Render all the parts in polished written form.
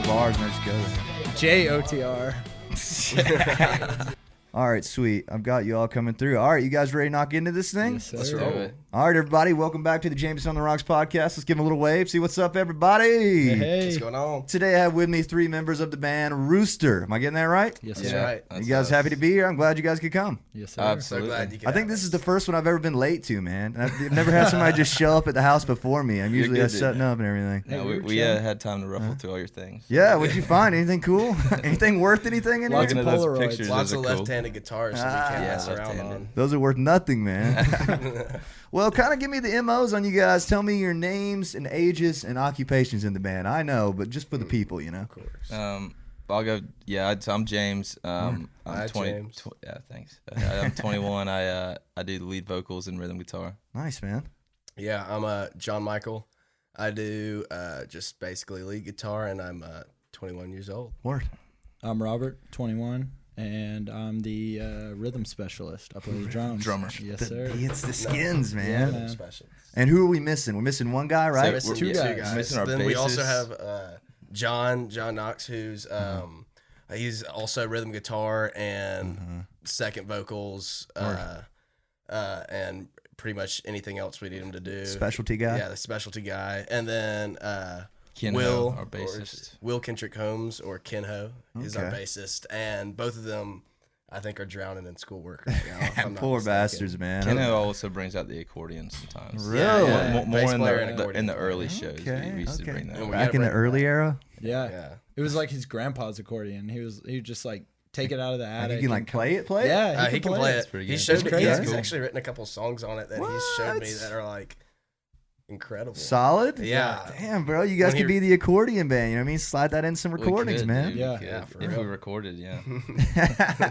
my bars and I just go there. JOTR. All right, sweet. I've got you all coming through. All right, you guys ready to knock into this thing? Yes, sir. Let's roll. All right, everybody. Welcome back to the Jameson on the Rocks podcast. Let's give them a little wave. See what's up, everybody. Hey. What's going on? Today I have with me 3 members of the band Rooster. Am I getting that right? Yes, That's sir. right. You guys happy to be here? I'm glad you guys could come. Yes, sir. Absolutely. So glad you could I think this is the first one I've ever been late to, man. I've never had somebody just show up at the house before me. I'm usually good, setting dude. up and everything. Hey, No, we were we chilling. had time to ruffle through all your things. Yeah, what'd you find? Anything cool? Anything worth anything in Lots here? of Looking at those Polaroids. pictures, Lots those of are cool. left-handed guitars that we can't mess around left-handed. on. Those are worth nothing, man. Well, kind of give me the MOs on you guys. Tell me your names and ages and occupations in the band. I know, but just for the people, you know. Of course. I'll go. Yeah, I'm James. I'm Hi, 20. James. Yeah, thanks. I'm 21. I do the lead vocals and rhythm guitar. Nice, man. Yeah, I'm John Michael. I do just basically lead guitar, and I'm 21 years old. Word. I'm Robert, 21, and I'm the rhythm specialist. I play the drums. Drummer. Yes, sir. It's the skins, man. man. Special. And who are we missing? We're missing one guy, right? Missing two guys. Missing our Then we also bassist. have John Knox, who's he's also rhythm guitar and second vocals, and pretty much anything else we need him to do. Specialty guy? Yeah, the specialty guy. And then Ken Will, Ho, our or bassist. Will Kendrick Holmes, or Ken Ho, is our Okay. bassist, and both of them, I think, are drowning in schoolwork right now. if I'm not Poor mistaken. bastards, man. Ken Ho also brings out the accordion sometimes. Really? Yeah, More bass in player the, and accordion in the player. early shows. Okay, We used to okay. bring that. And we Back gotta in the bring early that era? Yeah. Yeah. It was like his grandpa's accordion. He would just like take it out of the Like, attic. you can like and play it? Yeah, He can play it. pretty He good. showed me. That's He's crazy. actually written a couple songs on it that he's showed me What? that are like incredible. Solid? Yeah. Damn, bro. You guys When could he- be the accordion band. You know what I mean? Slide that in some We recordings, could, man. dude, we Yeah. could. Yeah, for if real. we recorded, yeah.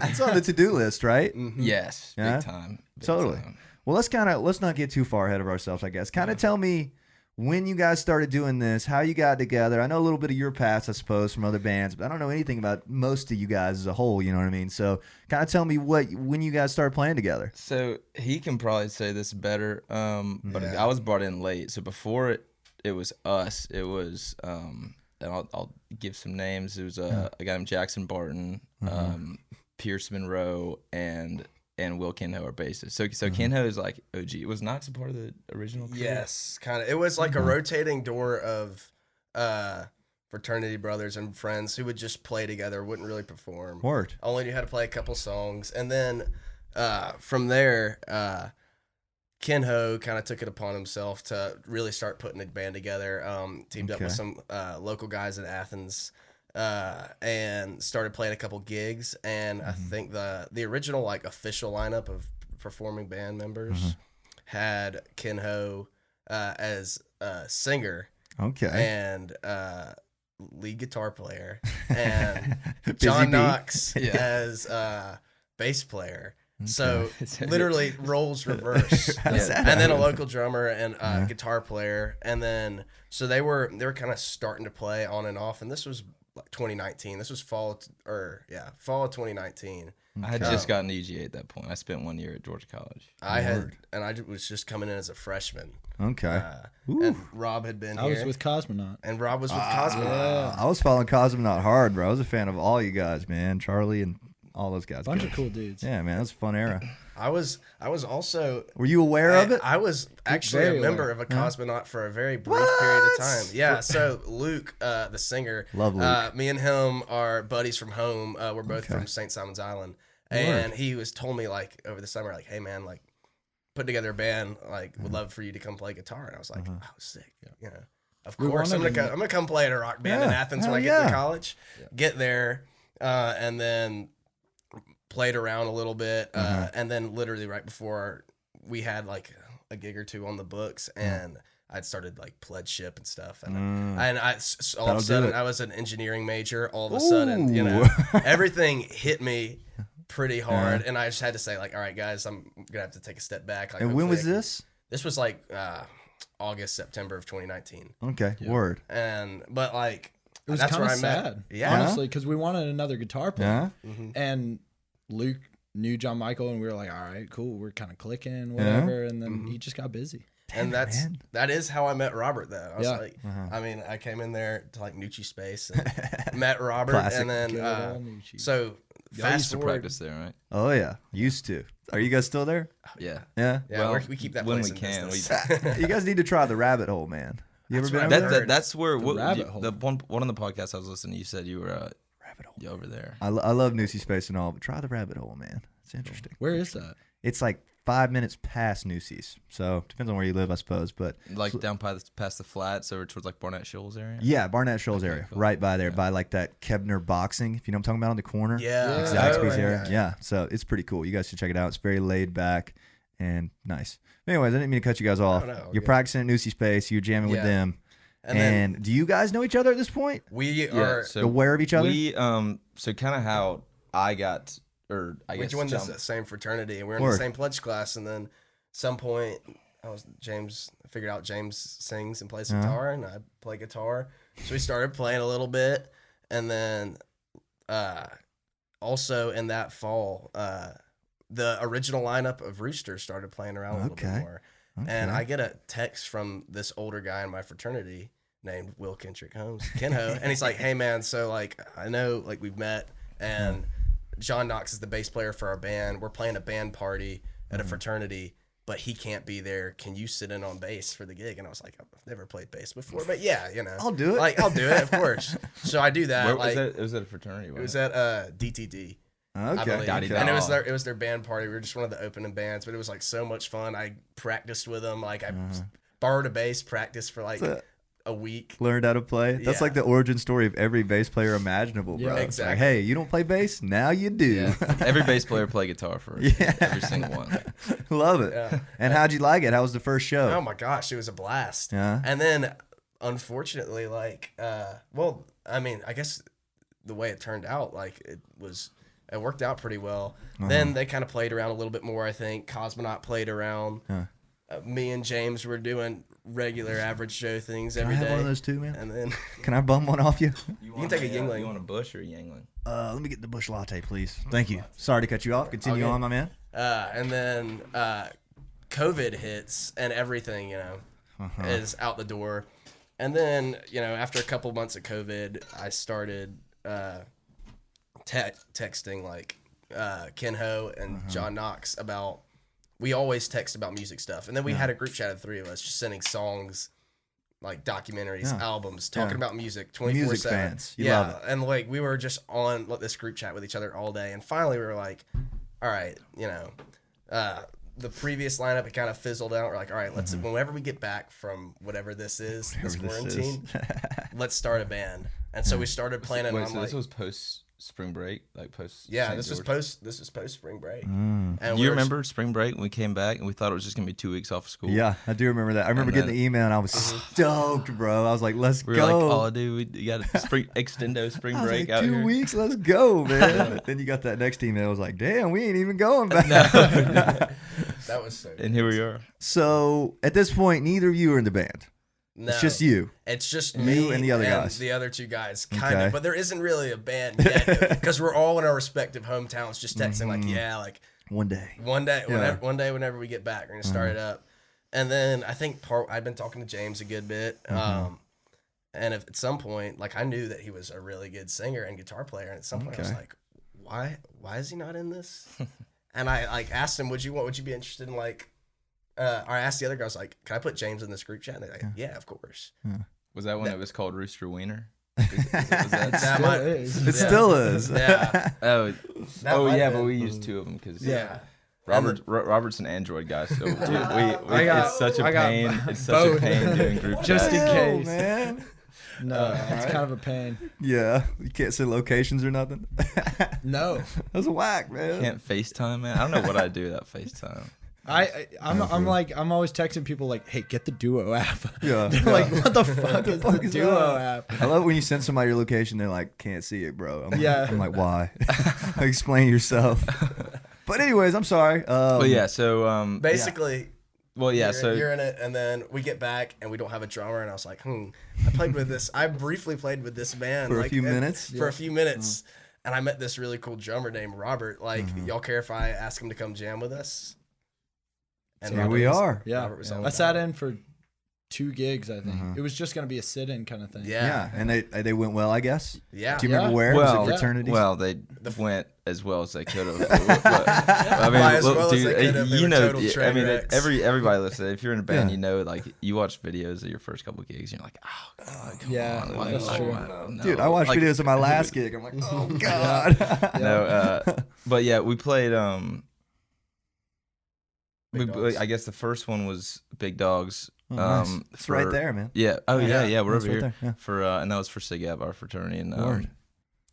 It's on the to-do list, right? Yes, Yeah? big time. Big Totally. time. Well, let's not get too far ahead of ourselves, I guess. Kind of tell me when you guys started doing this, how you got together. I know a little bit of your past, I suppose, from other bands, but I don't know anything about most of you guys as a whole, you know what I mean? So kind of tell me when you guys started playing together. So he can probably say this better, but Yeah. I was brought in late. So before it was us. It was and I'll give some names. It was a guy named Jackson Barton, Pierce Monroe, and Will Ken Ho, our bassist. So Ken Ho is like OG. Was Knox a part of the original crew? Yes, kind of. It was like a rotating door of fraternity brothers and friends who would just play together, wouldn't really perform. Word. Only knew how to play a couple songs, and then from there, Ken Ho kind of took it upon himself to really start putting a band together. Teamed up with Okay. some local guys in Athens, and started playing a couple gigs. And I think the original like official lineup of performing band members had Ken Ho as singer Okay. and lead guitar player, and Busy John bee. Knox Yeah. as bass player. So literally roles reverse, How's that and then a happen? local drummer and guitar player, and then so they were kind of starting to play on and off, and this was like 2019. This was fall of 2019. I had just gotten to UGA at that point. I spent 1 year at Georgia College. I was just coming in as a freshman. Okay. And Rob had been I here. was with Cosmonaut. and Rob was with Cosmo. I was following Cosmonaut hard, bro. I was a fan of all you guys, man. Charlie and all those guys. Bunch Good. of cool dudes. Yeah, man. That was a fun era. I was also Were you aware of it? I was actually Very a member aware. of a Cosmonaut for a very brief period of time. Yeah, so Luke, the singer, Love Luke. me and him are buddies from home. We're both from St. Simon's Island, and he was told me like over the summer, like, hey man, like putting together a band, like would love for you to come play guitar. And I was like, oh, sick, you know. Of We course, I'm wanted gonna come play at a rock band in Yeah, Athens hell when I get yeah. to college. Get there, and then played around a little bit, and then literally right before we had like a gig or two on the books, and I'd started like pledgeship and stuff, and all of That'll a do sudden it. I was an engineering major. All of a sudden, you know, everything hit me pretty hard, and I just had to say like, all right, guys, I'm gonna have to take a step back. Like, And when was hopefully this? This was like August, September of 2019, Okay. Word. but like It was that's kind where of I met. sad, Yeah. honestly, because we wanted another guitar player, Yeah. and Luke knew John Michael, and we were like, all right, cool, we're kind of clicking, whatever. And then he just got busy. And that is how I met Robert. Though I was Yeah. like, I mean, I came in there to like Nucci Space and met Robert, Classic. and then Good old Nucci. so Y'all fast used to forward. practice there, right? Oh yeah, used to. Are you guys still there? Yeah. Yeah. Yeah, Well, we keep that when place we in can, business. You guys need to try the rabbit hole, man. You ever That's been what over I've there? heard. That's where rabbit hole. the one of the podcasts I was listening to, you said you were Rabbit hole. over there. I love Nusi Space and all, but try the rabbit hole, man. It's interesting. Where is that? It's like 5 minutes past Nusi's, so depends on where you live, I suppose. But Like down past the flats over towards like Barnett Shoals area. yeah, Barnett Shoals area, cool. right by there, by like that Kebner Boxing, if you know what I'm talking about, on the corner. Yeah. Like Yeah. Zaxby's Oh, area. yeah. Yeah, so it's pretty cool. You guys should check it out. It's very laid back and nice. Anyways, I didn't mean to cut you guys off. no, You're good. practicing at Nusi Space. You're jamming with Yeah. them. And And, then do you guys know each other at this point? we Yeah, are. so Aware of each other? We so kind of how I got, or I We guess joined John- the same fraternity, and we were in Word. the same pledge class. And then some point, I figured out James sings and plays guitar, and I play guitar. So we started playing a little bit, and then also in that fall, the original lineup of Rooster started playing around a little bit Okay. more. And I get a text from this older guy in my fraternity named Will Kendrick Holmes, Kenho, and he's like, "Hey man, so like I know like we've met, and John Knox is the bass player for our band. We're playing a band party at a fraternity, but he can't be there. Can you sit in on bass for the gig?" And I was like, "I've never played bass before, but yeah, you know, I'll do it. Like I'll do it, of course." So I do that. Where like was that? It was at a fraternity. it was at DTD. I Okay. believe. Daddy And it was dog. their band party. We were just one of the opening bands, but it was like so much fun. I practiced with them. Like I borrowed a bass, practiced for like That's a week. Learned how to play. That's Yeah. like the origin story of every bass player imaginable, bro. Yeah, It's like, exactly. hey, you don't play bass? Now you do. Yeah. Every bass player played guitar for Yeah. every single one. Love it. Yeah. And how'd you like it? How was the first show? Oh my gosh, it was a blast. Yeah. And then, unfortunately, like, well, I mean, I guess the way it turned out, like, it worked out pretty well. Then they kind of played around a little bit more, I think. Cosmonaut played around. Me and James were doing regular average show things Can I every have day. one of those too, man? And then, Can I bum one off you? You can take a Yingling. You want a Bush or a Yingling? Let me get the bush latte, please. Thank you. Sorry to cut you off. Continue Okay. on, my man. and then COVID hits and everything, is out the door. And then, after a couple months of COVID, I started texting like Kenho and John Knox about. We always text about music stuff, and then we had a group chat of the three of us, just sending songs, like documentaries, albums, talking about music 24/7. Music fans. You yeah, love it. and like we were just on this group chat with each other all day, and finally we were like, all right, the previous lineup it kind of fizzled out. We're like, all right, let's whenever we get back from whatever this is, this Whatever this quarantine, is. let's start a band. And so we started planning Wait, on so like, this was post spring break, like post. yeah, St. this was George? post spring break. Mm. And Do we you were- remember spring break when we came back and we thought it was just gonna be 2 weeks off of school? Yeah, I do remember that. I remember And getting then- the email and I was stoked, bro. I was like, let's We were go. like, oh, dude, we got a spring extendo spring I was break like, out 2 here. weeks, let's go, man. Then you got that next email. I was like, damn, we ain't even going back. That was so. And here we are. So at this point, neither of you are in the band. No, It's just you. It's just You me and the other guys. the other two guys, kind Okay. of. But there isn't really a band yet because we're all in our respective hometowns, just texting like, yeah, like One day. one day, Yeah. whenever we get back, we're gonna start it up. And then I think I've been talking to James a good bit, and if at some point, like I knew that he was a really good singer and guitar player, and at some point I was Okay. like, why is he not in this? And I like asked him, would you be interested in like? Or I asked the other guys like, can I put James in this group chat? And they're like, yeah, of course. Was that when it was called Rooster Wiener? Was that- That Still might- is. It still is. Yeah. oh, That oh might yeah, have but been. we used 2 of them because Yeah. Robert's an Android guy, so dude, got- it's such a I got pain. It's such a both. pain doing group Just chats. in Hell, case. man. No, it's kind of a pain. Yeah, you can't say locations or nothing. No, That's whack, man. Can't FaceTime, man. I don't know what I'd do without FaceTime. I'm like I'm always texting people like, hey, get the Duo app. Yeah. They're like, what the fuck is the is Duo that? app? I love when you send somebody your location, they're like, can't see it, bro. Yeah. I'm like, why? Explain yourself. But anyways, I'm sorry. But yeah, so Basically, well, yeah, you're, so you're in it, and then we get back, and we don't have a drummer, and I was like, I briefly played with this band For a like, few and- minutes? For a few minutes, And I met this really cool drummer named Robert. Like, y'all care if I ask him to come jam with us? And Here we are. Yeah, Robert was all I about sat it. in for 2 gigs. I think it was just gonna be a sit-in kind of thing. Yeah, and they went well, I guess. Yeah. Do you remember where? Well, Was it fraternities? Well, they went as well as they could have. I mean, As look, well as dude, they could have. They you were know, total I train mean, wrecks. everybody listening. If you're in a band, Yeah. you know, like you watch videos of your first couple gigs, and you're like, oh god, come Yeah, on. Like, that's true. no. Dude, I watched Like, videos of my last gig. I'm like, oh god. No, but yeah, we played. Big Dogs. I guess the first one was Big Dogs. Oh, nice. It's right there, man. Yeah. Oh yeah. We're That's over right here there, yeah. for and that was for SIGAB, our fraternity, and Word.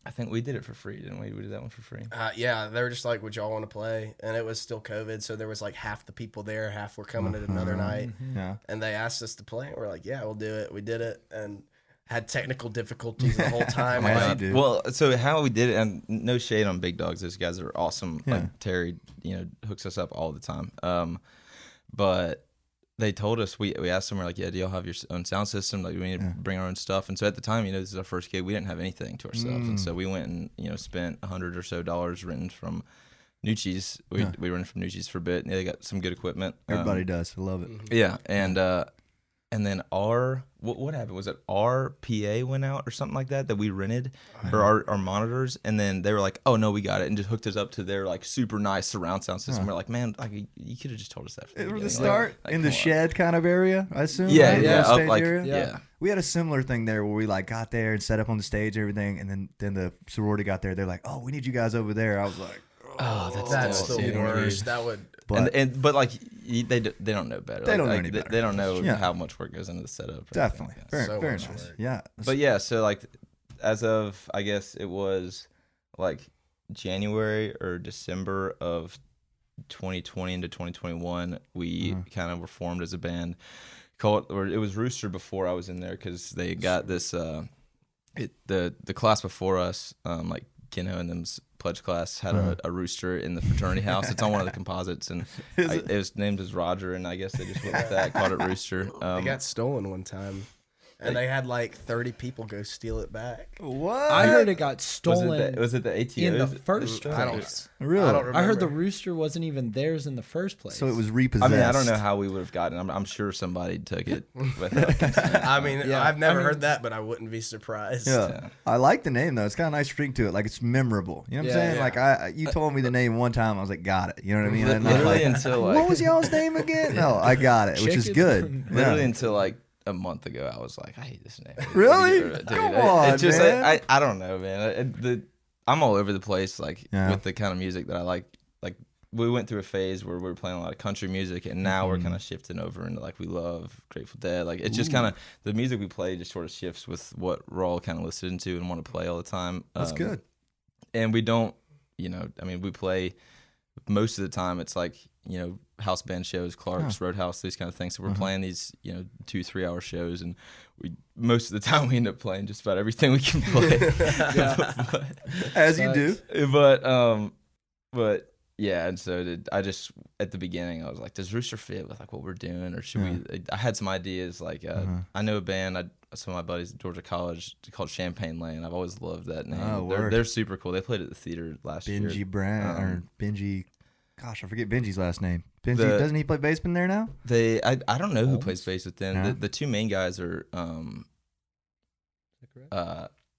I think we did it for free, didn't we? We did that one for free. Yeah, they were just like, would y'all want to play? And it was still COVID, so there was like half the people there, half were coming at another night. Yeah. And they asked us to play, and we're like, yeah, we'll do it. We did it, and had technical difficulties the whole time. As Like, you do. Well, so how we did it, and no shade on Big Dogs, those guys are awesome. Yeah. Like Terry, hooks us up all the time. But they told us, we asked them, we're like, yeah, do y'all have your own sound system? Like, we need to bring our own stuff. And so at the time, this is our first gig, we didn't have anything to ourselves. And so we went and, spent $100 or so renting from Nucci's. We rented from Nucci's for a bit, and they got some good equipment. Everybody does. I love it. Yeah, and then what happened was that our PA went out or something like that we rented for our monitors, and then they were like, oh no, we got it, and just hooked us up to their like super nice surround sound system. We're like, man, like you could have just told us that from It was beginning. the start Like, in the come on. shed kind of area, I assume. Yeah, right? yeah, The up, stage like, area? yeah. We had a similar thing there where we like got there and set up on the stage and everything, and then the sorority got there. They're like, oh, we need you guys over there. I was like, Oh, that's the devastating, worst. dude. That would. but But like they don't know better. They Like, don't know like, any better. They don't know Yeah. how much work goes into the setup. or definitely anything. very So very much nice. work. Yeah, But yeah, so like as of I guess it was like January or December of 2020 into 2021, we kind of were formed as a band or it was Rooster before I was in there because they got this the class before us, like Keno and them's pledge class had a rooster in the fraternity house. It's on one of the composites, and it was named as Roger, and I guess they just went with that, called it Rooster. They got stolen one time, and they had like 30 people go steal it back. what? I heard it got stolen Was it the ATOs? in the first I place. really. I don't remember. I heard the rooster wasn't even theirs in the first place. So it was I repossessed. mean, I don't know how we would have gotten it. I'm sure somebody took it without consent. I mean, Yeah, I've never I mean- heard that, but I wouldn't be surprised. Yeah. I like the name though. It's got a nice ring to it. Like it's memorable. You know what I'm Yeah, saying? yeah. Like you told me the name one time. I was like, got it. You know what I mean? And I'm Literally like, until like what was y'all's name again? No, I got it, which is Chicken. good. literally Yeah. until like a month ago, I was like, I hate this name. Really? Dude, Come it on, just, man. I don't know, man. I'm all over the place, like Yeah. with the kind of music that I like. Like we went through a phase where we were playing a lot of country music, and now we're kind of shifting over into like we love Grateful Dead. Like it's just kind of the music we play just sort of shifts with what we're all kind of listening to and want to play all the time. That's good. And we don't, I mean, we play most of the time. It's like house band shows, Clark's, Roadhouse, these kind of things. So we're playing these 2-3 hour shows, and we most of the time we end up playing just about everything we can play. As you do. But yeah, and so I just at the beginning I was like, does Rooster fit with like what we're doing, or should we? I had some ideas like I know a band. Some of my buddies at Georgia College called Champagne Lane. I've always loved that name. Oh, They're super cool. They played at the theater last year. Benji Brown or Benji. Gosh, I forget Benji's last name. Benji, The- doesn't he play bassman there now? I don't know who plays bass with them. Yeah. The two main guys are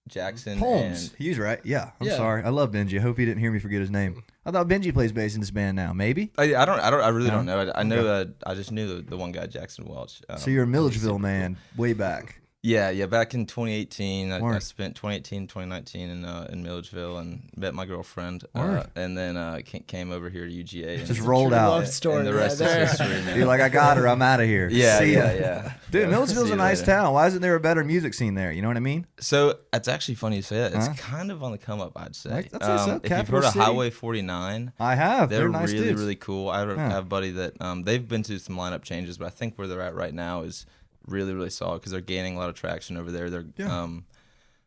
Jackson Holmes. and He's right. Yeah. I'm Yeah. sorry. I love Benji. I hope he didn't hear me forget his name. I thought Benji plays bass in this band now. Maybe. I really No? don't know. I know I just knew the one guy, Jackson Welch. So you're a he's Milledgeville super man, way back. Yeah, back in 2018, I Word. spent 2018, 2019 in Milledgeville and met my girlfriend, Word. and then came over here to UGA. Just and, rolled out. Love story and the right rest there. is history, man. You're like, I got her. I'm out of here. Yeah, See ya. yeah. Dude, Yeah, Milledgeville's see a you nice later. town. Why isn't there a better music scene there? You know what I mean? So it's actually funny you say that. It's Huh? kind of on the come up, I'd say. I'd say so. If you've Capital heard of City. Highway 49, I have. they're nice really, dudes. really cool. I have Yeah. a buddy that they've been to some lineup changes, but I think where they're at right now is really, really solid because they're gaining a lot of traction over there. They're Yeah.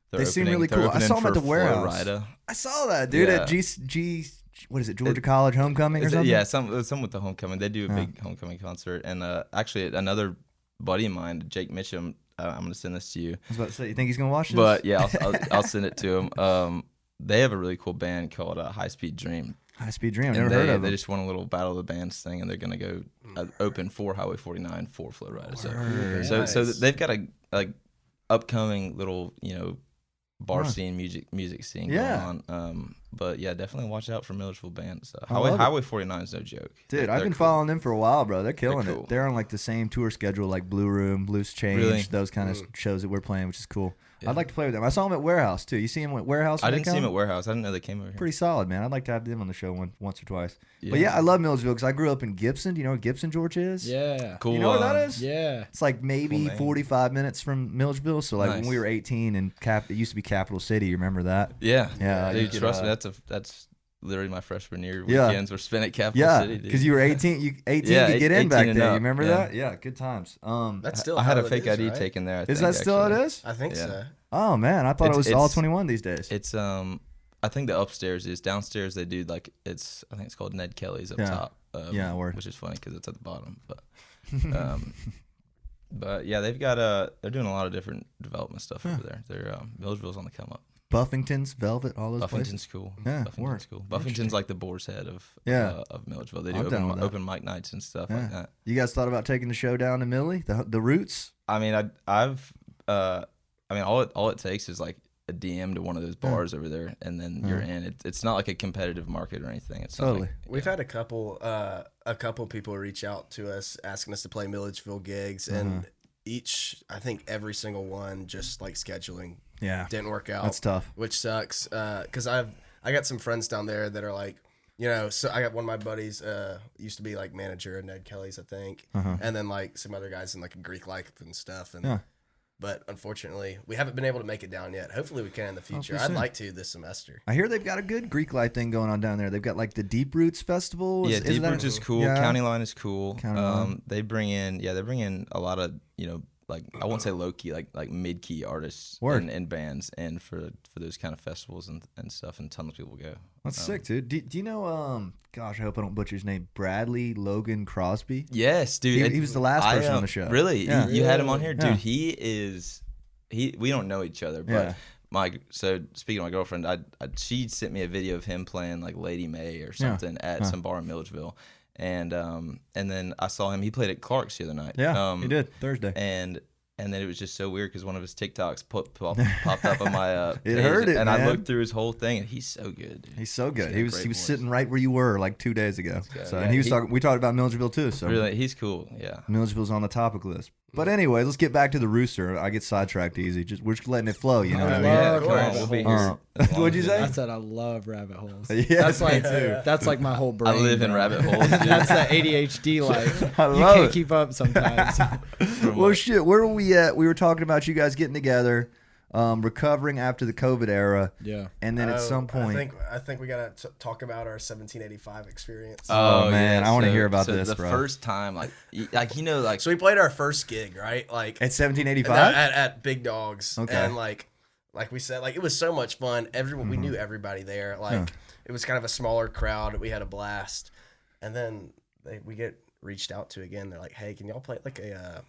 they're They seem opening- really they're cool. I opening saw 'em at for the warehouse. Florida. I saw that, dude, Yeah. at G what is it, Georgia College Homecoming or Is it- something? yeah, some with the homecoming. They do a Yeah. big homecoming concert, and actually another buddy of mine, Jake Mitchum. I'm gonna send this to you. I was about to say, you think he's going to watch this? But yeah, I'll send it to him. they have a really cool band called High Speed Dream. High Speed Dream. I've And never heard of they them. just won a little Battle of the Bands thing, and they're gonna go open for Highway 49 for Flow Riders. So Nice. they've got a upcoming little bar Huh. scene, music scene Yeah. going on. But yeah, definitely watch out for Millersville bands. I love it. Highway 49 is no joke. Dude, They're I've been cool. following them for a while, bro. They're killing They're cool. it. They're on like the same tour schedule like Blue Room, Loose Change, Really? those kind of shows that we're playing, which is cool. Yeah. I'd like to play with them. I saw them at Warehouse too. You see them at Warehouse? I when they didn't see them come? at Warehouse. I didn't know they came over here. Pretty solid, man. I'd like to have them on the show once or twice. But yeah, I love Millersville because I grew up in Gibson. Do you know where Gibson, Georgia is? Yeah. Cool. You know where that is? Yeah. It's like maybe Cool name. 45 minutes from Millersville. So like when Nice. we were 18 and it used to be Capital City. You remember that? Yeah. Yeah, Dude, you could, trust me, that's literally my freshman year. Yeah. Weekends were spent at Capital Yeah, City. because you were 18. You 18 Yeah, to get in 18 back and there. You up, remember yeah. that? Yeah, good times. That's still. I had how a it fake is, ID right? taken there. Is that still how it is? I think Yeah. so. Oh man, I thought it was all It's- 21 these days. It's I think the upstairs is. Downstairs they do I think it's called Ned Kelly's up Yeah. top. Yeah, word. Which is funny because it's at the bottom. But yeah, they've got they're doing a lot of different development stuff over there. They're Millersville's on the come up. Buffington's, Velvet, all those Buffington's places. cool. Yeah, Buffington's word. cool. Buffington's like the Boar's Head of Milledgeville. They I'm do down with that. open mic nights and stuff Yeah. like that. You guys thought about taking the show down to Millie, the Roots? I mean, all it takes is like a DM to one of those bars over there, and then you're in. It's not like a competitive market or anything. It's not Totally. like, We've had a couple people reach out to us asking us to play Milledgeville gigs, and I think every single one just like scheduling Yeah, didn't work out. that's tough. Which sucks because I got some friends down there that are like, so I got one of my buddies used to be like manager at Ned Kelly's, I think, and then like some other guys in like a Greek life and stuff, and Yeah. but unfortunately we haven't been able to make it down yet. Hopefully we can in the future. Hopefully I'd soon. like to this semester. I hear they've got a good Greek life thing going on down there. They've got like the Deep Roots Festival. yeah, Deep Roots is cool. Yeah. County Line is cool. County Line. They bring in a lot of like I won't say low key, like mid key artists Word. and bands, and for those kind of festivals and stuff, and tons of people go. That's sick, dude. Do you know? Gosh, I hope I don't butcher his name. Bradley Logan Crosby. Yes, dude. He was the last person on the show. Really? Yeah. You had him on here, dude. Yeah. We don't know each other, but Yeah. so speaking of my girlfriend, she sent me a video of him playing like Lady May or something at some bar in Milledgeville, and then I saw him. He played at Clark's the other night. Yeah, he did Thursday. And then it was just so weird because one of his TikToks popped up on my It page, heard it, and man. I looked through his whole thing, and he's so good. Dude. He's so good. got He a was great he was voice. sitting right where you were like 2 days ago. So Yeah, and he was he- talking. We talked about Milledgeville too. So Really, he's cool. Yeah. Milledgeville's on the topic list. But anyway, let's get back to the Rooster. I get sidetracked easy. We're just letting it flow. You know what I mean? Yeah, come on, rabbit we'll be holes. here. as long What'd as you we say? I said I love rabbit holes. Yeah, that's like me too. that's like my whole brain. I live in bro. rabbit holes. Dude. That's that ADHD life. I You love can't it. keep up sometimes. Well, shit. Where were we at? We were talking about you guys getting together, recovering after the COVID era, Yeah. and then at some point. I think we gotta talk about our 1785 experience. Oh, man, I wanna hear about so this, the bro. first time, like So we played our first gig, right? Like At 1785? at Big Dogs. Okay. And like we said, like it was so much fun. Everyone we knew everybody there. Like it was kind of a smaller crowd. We had a blast. And then we get reached out to again. They're like, "Hey, can y'all play like a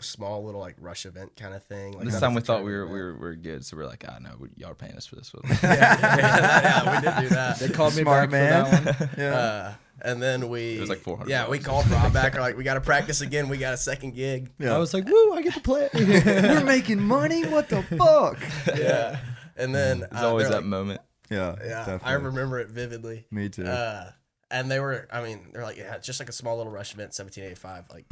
small little like rush event kind of thing?" Like this not time a we thought we fraternity were event. good, so we're like, no, y'all are paying us for this one. yeah, we did do that. They called me Smart back for that one. Yeah. And then we It was like $400. Yeah, we called Rob back. Like, we got to practice again. We got a second gig. Yeah. I was like, "Woo! I get to play." We're making money? What the fuck? Yeah. And then There's always they're that like, moment. Yeah. Yeah, definitely. I remember it vividly. Me too. And they're like, yeah, just like a small little rush event, 1785, like,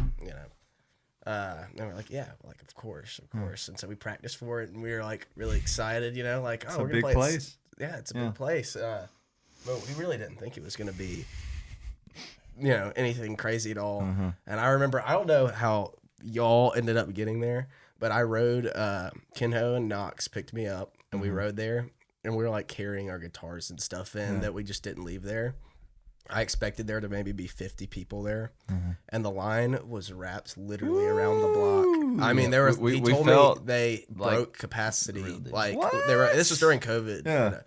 and we're like, yeah, like, of course. And so we practiced for it, and we were like really excited, like, It's oh, a we're gonna big play place. It's a big place. But we really didn't think it was gonna be, anything crazy at all. And I remember, I don't know how y'all ended up getting there, but I rode, Kenho and Knox picked me up, and we rode there, and we were like carrying our guitars and stuff in that we just didn't leave there. I expected there to maybe be 50 people there, and the line was wrapped literally around the block. I mean, there was. He told me felt they like broke capacity. really did. Like What? they were. This was during COVID. Yeah.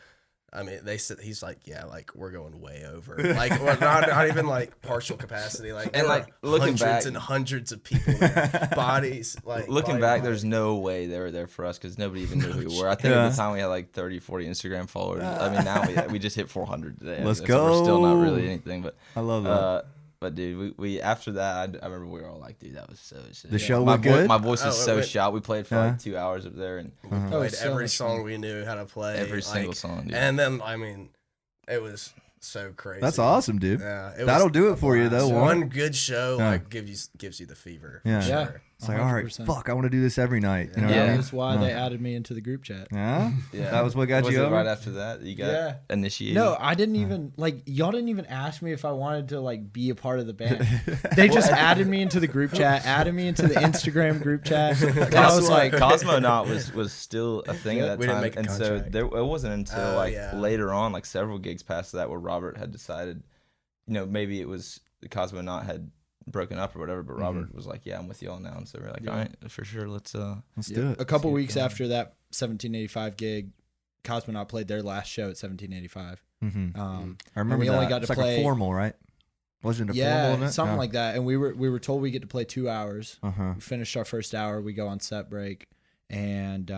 I mean, they said he's like, yeah, like we're going way over, like we're not even like partial capacity, like And, like, looking hundreds back- and hundreds of people, there, bodies, like Looking body back, body. there's no way they were there for us because nobody even knew who we were. I think at the time we had like 30, 40 Instagram followers. I mean, now we just hit 400 today. Let's So we're still not really go. anything, but I love that. but dude, we after that, I remember we were all like, dude, that was so sick. The show my went good? My voice was Oh, it so went- shot. We played for Yeah. like 2 hours up there, and We played so every much song fun. we knew how to play, every like, single song, dude. and then I mean, it was so crazy. That's awesome, dude. Yeah, it That'll was do a it for you, blast. though, One won't good show Yeah. like gives you the fever. For Yeah. sure. Yeah. It's like, all right, 100%. fuck, I want to do this every night. You know what I Yeah. mean? That's why they added me into the group chat. Yeah? Yeah, That was what got was you it over? right after that? You got Yeah. initiated. No, I didn't even like y'all didn't even ask me if I wanted to like be a part of the band. They just added me into the group chat, added me into the Instagram group chat. And I was like, Cosmonaut was still a thing Yeah, at that we didn't time, make a and so contract. it wasn't until Oh, yeah. later on, like several gigs past that, where Robert had decided, maybe it was the Cosmonaut had broken up or whatever, but Robert was like, "Yeah, I'm with y'all now," and so we're like, Yeah. "All right, for sure, let's." Let's yeah. do it. A couple See, weeks yeah. after that 1785 gig, Cosmonaut played their last show at 1785. Mm-hmm. I remember we that. only got It's to like play- a formal, right? Wasn't it a Yeah, formal event? something like that. And we were told we get to play 2 hours. Uh-huh. We finished our first hour. We go on set break, and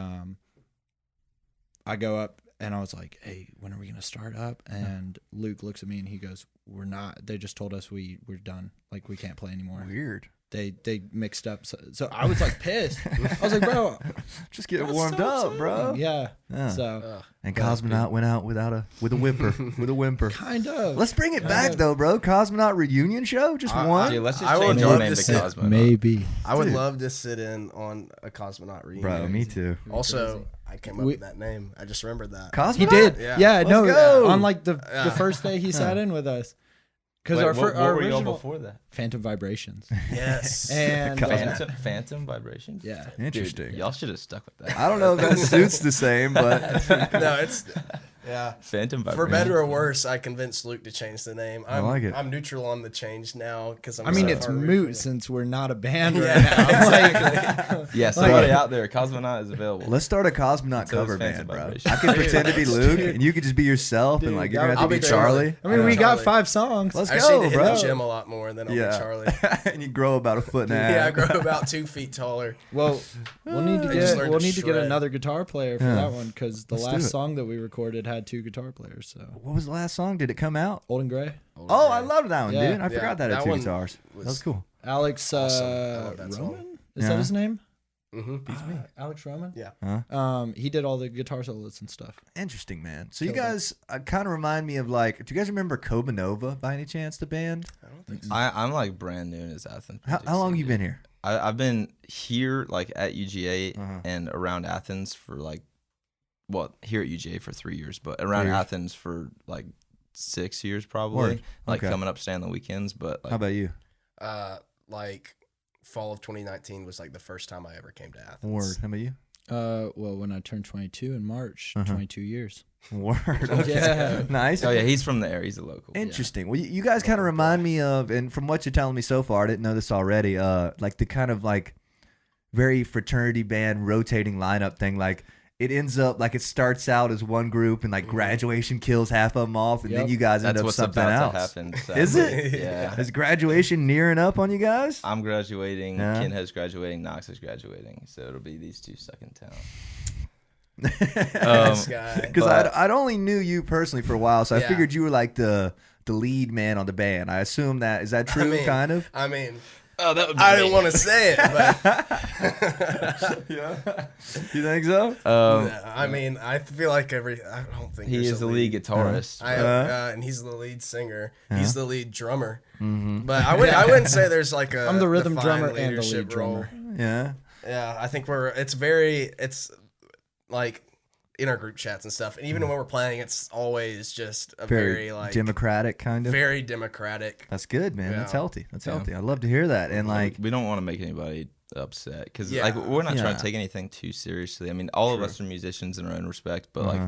I go up and I was like, "Hey, when are we gonna start up?" And Luke looks at me and he goes, "We're not. They just told us we're done. Like we can't play anymore. Weird. They mixed up." So I was like pissed. I was like, "Bro, Just getting that's warmed so up, exciting." bro. Yeah. Yeah. So And Cosmonaut went out with a whimper. With a whimper. kind of. Let's bring it Kind back of. though, bro. Cosmonaut reunion show, just one. Dude, let's just I would change our love name to to sit- Cosmonaut. Maybe. I would Dude. love to sit in on a Cosmonaut reunion. Bro, me too. Also, I came up We- with that name. I just remembered that. Cosmonaut. He did. Yeah. Yeah. Let's no. go. On like the Yeah. first day he sat in with us. Because Wait, our what our were y'all original before that? Phantom Vibrations. Yes. And Phantom Vibrations. yeah. Interesting. Dude, y'all should have stuck with that. I don't know if that suits the same, but No, it's yeah. Phantom Vibrations. For better or worse, I convinced Luke to change the name. I'm, like it. I'm neutral on the change now because I mean, it's moot moot. since we're not a band Yeah, right now. Like, exactly. Yeah, somebody out there, Cosmonaut is available. let's start a Cosmonaut So it's cover Phantom band, bro. Vibrations. I could pretend to be Luke, and you could just be yourself, and Dude, like you're gonna that have to would be be Charlie. I mean, we got Charlie. 5 songs. Let's I just need go, to hit bro. the gym a lot more, and then I'll be Charlie. and you grow about a foot and a half. Yeah, I grow about 2 feet taller. Well, we'll need to I just get learned to get shred. another guitar player for Yeah. that one because the Let's do last it. song that we recorded had 2 guitar players. So What was the last song? Did it come out? Old and Gray, Oh, I love that one, Yeah. dude. I forgot that that had 2 one guitars. was That was cool. Alex Awesome. I love that song. Roman. Is Yeah. that his name? Mm-hmm. Alex Roman. Yeah. He did all the guitar solos and stuff. Interesting, man. So you Killed it. guys kind of remind me of like, do you guys remember Cobanova by any chance, the band? I don't think so. I'm like brand new in this Athens. How long you been here? I've been here like at UGA Uh-huh. and around Athens for like, well, here at UGA for 3 years, but around 3 years. Athens for like 6 years probably. Word. Like Okay. coming up, staying the weekends. But like, How about you? Like fall of 2019 was like the first time I ever came to Athens. Word. How about you? Well, when I turned 22 in March, Uh-huh. 22 years. Word. Okay. Yeah. Nice. oh yeah, he's from the area. He's a local. Interesting. Well, you guys kind of remind me of, and from what you're telling me so far, I didn't know this already. Like the kind of like very fraternity band rotating lineup thing. Like it ends up like it starts out as one group, and like graduation kills half of them off, and then Yep. you guys end That's up what's something about else. to happen. Is sadly. it? Yeah. Is graduation nearing up on you guys? I'm graduating. Yeah. Ken has graduating. Knox is graduating. So it'll be these two stuck in town. This guy. Because But- I'd only knew you personally for a while, so I Yeah. figured you were like the lead man on the band. I assume that is that true, kind of? I mean, Oh, that would be. I didn't want to say it, but Yeah. You think so? I mean, I feel like I don't think He there's is a the lead guitarist. and he's the lead singer. He's the lead drummer. But I wouldn't say there's like a. I'm the rhythm defined drummer and the lead leadership role. drummer. Yeah. Yeah, I think it's like in our group chats and stuff, and even when we're playing, it's always just a very like democratic kind of. very democratic. That's good, man. Yeah. That's healthy. That's healthy. I love to hear that. And like, we don't want to make anybody upset because Yeah. like we're not trying Yeah. to take anything too seriously. I mean, all of us are musicians in our own respect, but like,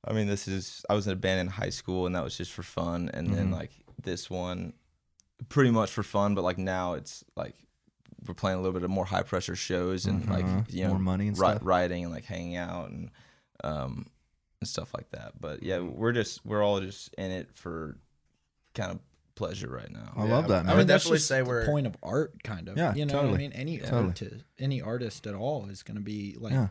I mean, I was in a band in high school and that was just for fun, and then like this one, pretty much for fun, but like now it's like we're playing a little bit of more high pressure shows and like you know more money and stuff. writing and like hanging out and and stuff like that. But yeah, we're all just in it for kind of pleasure right now. I love that, I man. mean, that's definitely just say the we're- point of art, kind of. Yeah, You know totally. what I mean? Any Totally. any artist at all is going to be like, Yeah.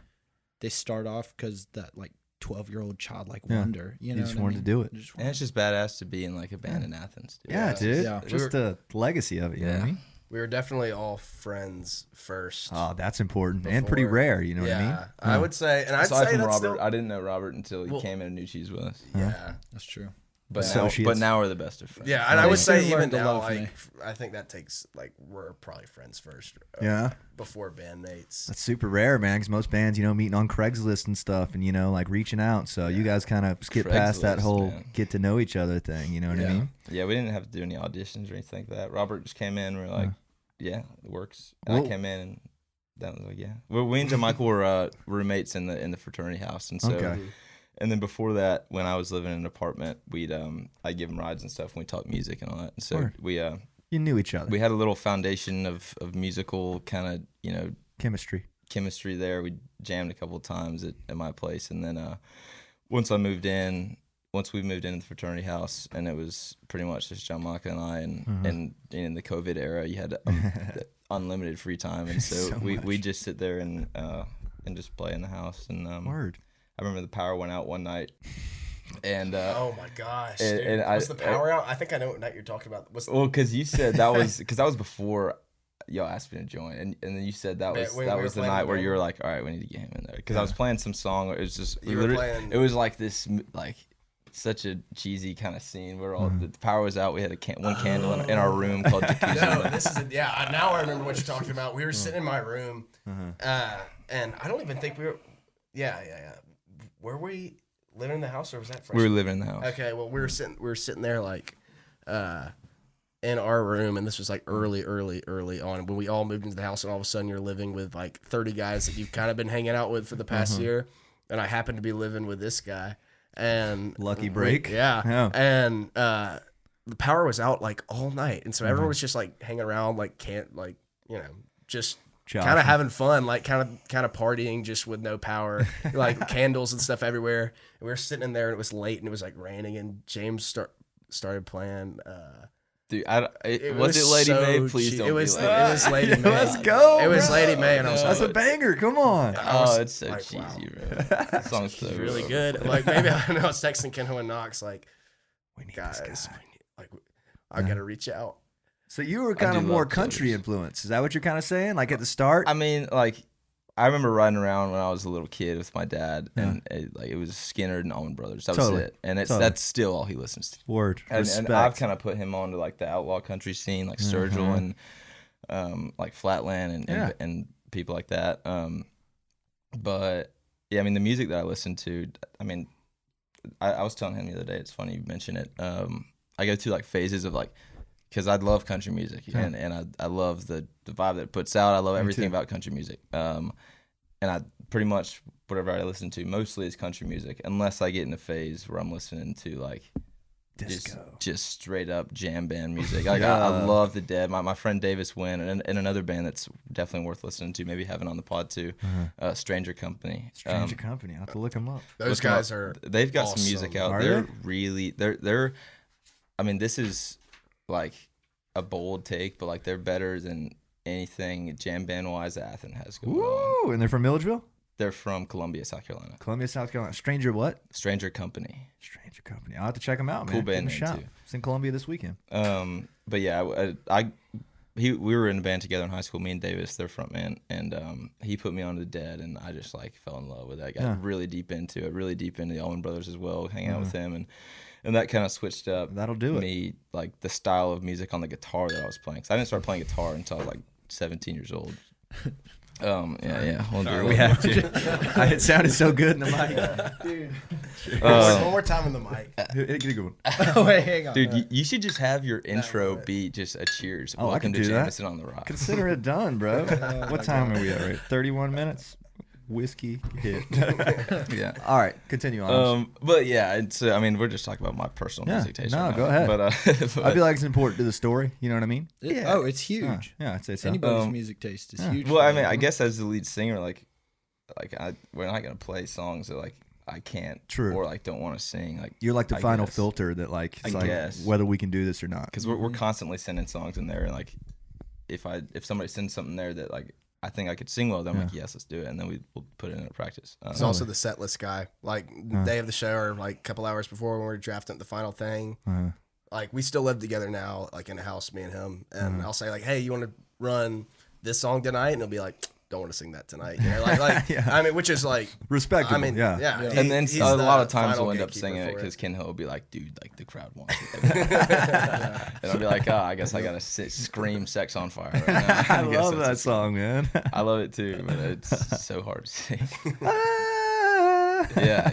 they start off because that like 12-year-old childlike Yeah. wonder. You know, just what I wanted mean? to do it. Just And it's just badass to be in like a band in Athens, dude. Yeah, dude. Yeah. Just the legacy of it. You know what I mean? We were definitely all friends first. Oh, that's important and pretty Before- rare. You know what I mean? yeah, I would say, and I'd Aside say from that's Robert, still, I didn't know Robert until he Well- came in and knew cheese with us. yeah. That's true. But Yeah. now, Associates. but now we're the best of friends. Yeah, and I would Soon say even learned to now, love me. like I think that takes like we're probably friends first. Yeah. Before bandmates. That's super rare, man. Because most bands, meeting on Craigslist and stuff, and like reaching out. So you guys kind of skip past that Craigslist, whole man. get to know each other thing. You know what I Yeah. mean? Yeah, we didn't have to do any auditions or anything like that. Robert just came in. We were like, yeah, it works. And Well- I came in and that was like, yeah. Well, we and John Michael were roommates in the fraternity house, and so. Okay. And then before that, when I was living in an apartment, I'd give him rides and stuff, and we talk music and all that. And so Word. we You knew each other. had a little foundation of musical kind of Chemistry. chemistry there. We jammed a couple of times at my place, and then once we moved into the fraternity house, and it was pretty much just John Maka and I, and in the COVID era, you had unlimited free time, and so, So we much. just sit there and just play in the house. And Word. I remember the power went out one night, and Oh my gosh! and- dude. and Was the power out? I think I know what night you're talking about. well, because you said that was before y'all asked me to join, and then you said that Man, was when that we was were the playing night the where band? you were like, all right, we need to get him in there, because I was playing some song. It was just You were playing- it was like this like such a cheesy kind of scene where all the power was out. We had one candle in our room called Jacuzzi. No, this is now I remember what you're talking about. We were sitting in my room, and I don't even think we were. Yeah. Were we living in the house or was that? We were living in the house. Okay, well we were sitting there like, in our room, and this was like early on when we all moved into the house, and all of a sudden you're living with like 30 guys that you've kind of been hanging out with for the past year, and I happened to be living with this guy, and Lucky break. yeah. And the power was out like all night, and so everyone was just like hanging around, like just Josh. kind of having fun, like kind of partying, just with no power, like candles and stuff everywhere. And we were sitting in there, and it was late, and it was like raining, and James started playing. Dude, It was it Lady so May? Please cheap. don't It was be Lady May. Lady May. Let's go. It was bro. Lady May, and I was That's like, a banger. Come on. I was Oh, it's so like, cheesy, wow. bro. That song's so really good. Like maybe I don't know. I was texting Kenho and Knox like, We need guys, this guy. I gotta reach out. So you were kind of do more love country covers. influence. Is that what you're kind of saying? Like at the start? I mean, like, I remember riding around when I was a little kid with my dad, and it was Skinner and Allman Brothers. That was Totally. it, and Totally. that's still all he listens to. Word. And Respect. I've kind of put him on to like the outlaw country scene, like Sturgill and like Flatland and people like that. But yeah, I mean the music that I listen to, I mean, I was telling him the other day. It's funny you mention it. I go through like phases of like, because I love country music and I love the vibe that it puts out. I love everything about country music. And I pretty much whatever I listen to mostly is country music, unless I get in a phase where I'm listening to like Disco. just straight up jam band music. Like I love the Dead. My friend Davis Wynn and another band that's definitely worth listening to, maybe having on the pod too. Stranger Company. Stranger Company. I'll have to look them up. Those Look 'em guys up. are. They've got awesome. some music out. Are They're they? really they're. I mean, this is like a bold take, but like they're better than anything jam band wise that Athens has going on. Ooh, and they're from Milledgeville? They're from Columbia, South Carolina. Columbia, South Carolina. Stranger what? Stranger Company. Stranger Company. I'll have to check them out, man. Cool Give 'em band a name, shout. too. It's in Columbia this weekend. But yeah, we were in a band together in high school. Me and Davis, their front man, and he put me on the Dead, and I just like fell in love with it. I got really deep into it, really deep into the Allman Brothers as well, hanging out with him, and that kind of switched up. That'll do it. Me like the style of music on the guitar that I was playing. 'Cause I didn't start playing guitar until I was like 17 years old. Yeah. We'll do We it. have to. It sounded so good in the mic. One more time in the mic. Get a good one. Oh, wait, hang on. Dude, you should just have your intro be just a cheers. Oh, I Welcome can to do that. Jameson on the Rock. Consider it done, bro. What time are we at? Right? 31 minutes? Whiskey hit. Yeah. All right, continue on. But yeah, it's I mean, we're just talking about my personal music taste. No, right go now. ahead. But, I feel like it's important to the story. You know what I mean? Oh, it's huge. Yeah, I'd say so. Anybody's music taste is huge. well, for I me. mean, I guess as the lead singer, we're not gonna play songs that like I can't True. or like don't want to sing. Like You're like the I final guess. filter that like it's I like guess. whether we can do this or not. Because we're constantly sending songs in there, and like if somebody sends something there that like I think I could sing well, then I'm like, yes, let's do it, and then we'll put it in a practice. He's also the set list guy. Like the day of the show, or like a couple hours before when we're drafting the final thing. Like we still live together now, like in a house, me and him. And I'll say like, hey, you want to run this song tonight? And he'll be like, don't want to sing that tonight. You know, like Yeah. I mean, which is like Respectable. I mean, yeah. And then he's a lot the of times final we'll end up gatekeeper singing it for because Ken Hill will be like, dude, like the crowd wants it. And I'll be like, oh, I guess I gotta scream "Sex on Fire" right now. I guess love that's that a song, man. I love it too, but it's so hard to sing. Yeah,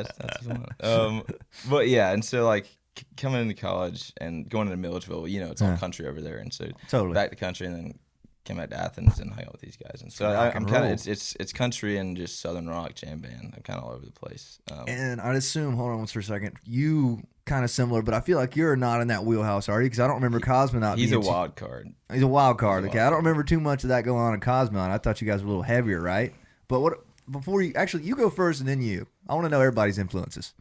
that's one. But yeah, and so like coming into college and going into Milledgeville, you know, it's all country over there, and so Totally. back to country, and then came back to Athens and hung out with these guys, and so Rock I'm and kind roll. of it's country and just southern rock jam band. I'm kind of all over the place. And I'd assume, hold on for a second, you kind of similar, but I feel like you're not in that wheelhouse, are you? Because I don't remember Cosmonaut. He's being a wild card. He's a wild card. Okay, I don't remember too much of that going on in Cosmonaut. I thought you guys were a little heavier, right? But what before you actually you go first and then you. I want to know everybody's influences.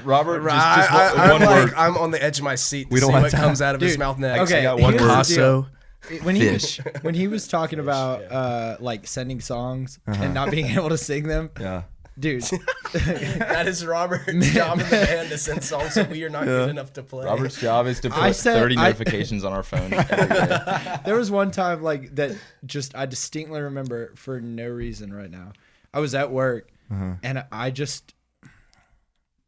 Robert, I'm one like word. I'm on the edge of my seat to We don't see have what time. comes out of his Dude, mouth next. okay, I got one here's word. the Picasso. When Fish. he was talking about like sending songs and not being able to sing them, Yeah. dude. That is Robert's job in the band to send songs that we are not good enough to play. Robert's job is to I put said- 30 I- notifications on our phone every day. There was one time like that just I distinctly remember for no reason right now. I was at work and I just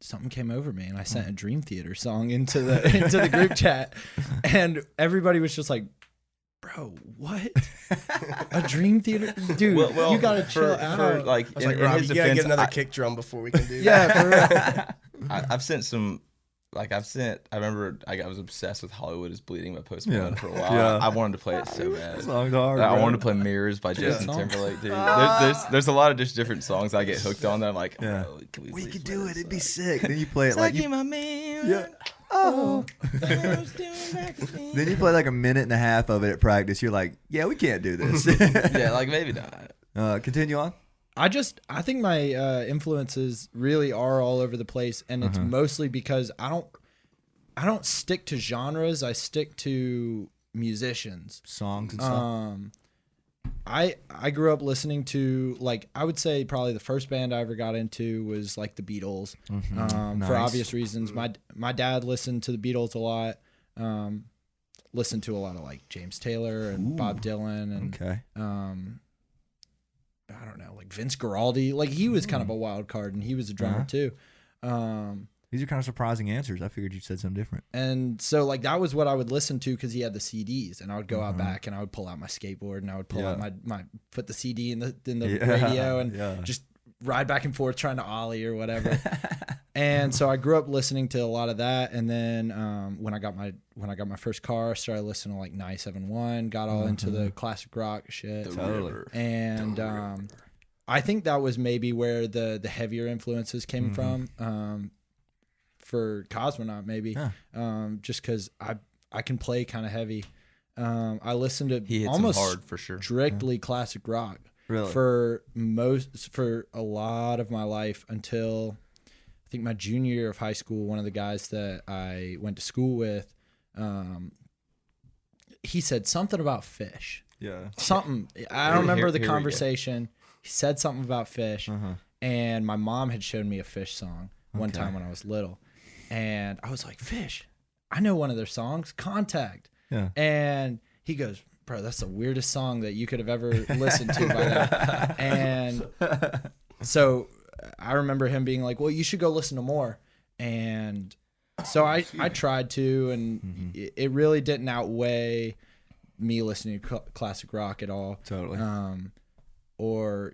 something came over me and I sent a Dream Theater song into the group chat and everybody was just like, bro, what? A Dream Theater? Dude, Well, you gotta chill out. For, like, I was in, like, in Rob, his you gotta defense, get another kick drum before we can do that. Yeah, for real. I've sent some. Like I remember I was obsessed with "Hollywood Is Bleeding" by Post Malone for a while. Yeah. I wanted to play it so bad. Song's hard. I bro. wanted to play "Mirrors" by Justin song. Timberlake, dude. There's a lot of just different songs I get hooked on that I'm like, Yeah. oh, can we We please could play do this it. It'd be song? sick. Then you play it like you, my mirror. yeah. Oh. Then you play like a minute and a half of it at practice. You're like, yeah, we can't do this. Yeah, like maybe not. Continue on. I think my influences really are all over the place, and it's mostly because I don't stick to genres. I stick to musicians. Songs and stuff. I grew up listening to, like, I would say probably the first band I ever got into was like the Beatles. Nice. For obvious reasons. My dad listened to the Beatles a lot. Listened to a lot of like James Taylor and Bob Dylan and Okay. I don't know, like Vince Guaraldi. Like he was kind of a wild card, and he was a drummer too. These are kind of surprising answers. I figured you said something different. And so like that was what I would listen to because he had the CDs, and I would go out back and I would pull out my skateboard and I would pull out my put the CD in the radio and just ride back and forth trying to ollie or whatever. And so I grew up listening to a lot of that, and then when I got my first car, I started listening to like 971, got all into the classic rock shit. Totally. And I think that was maybe where the heavier influences came from. For Cosmonaut, maybe, just because I can play kind of heavy. I listened to He hits almost him hard for sure. strictly classic rock Really? for a lot of my life until I think my junior year of high school. One of the guys that I went to school with, he said something about fish. Yeah. Something I don't remember the Here we go. conversation. He said something about fish, and my mom had showed me a Fish song one Okay. time when I was little. And I was like, Fish, I know one of their songs, Contact. Yeah. And he goes, bro, that's the weirdest song that you could have ever listened to by now. And so I remember him being like, well, you should go listen to more. And so I tried to, and it really didn't outweigh me listening to classic rock at all. Totally. Or,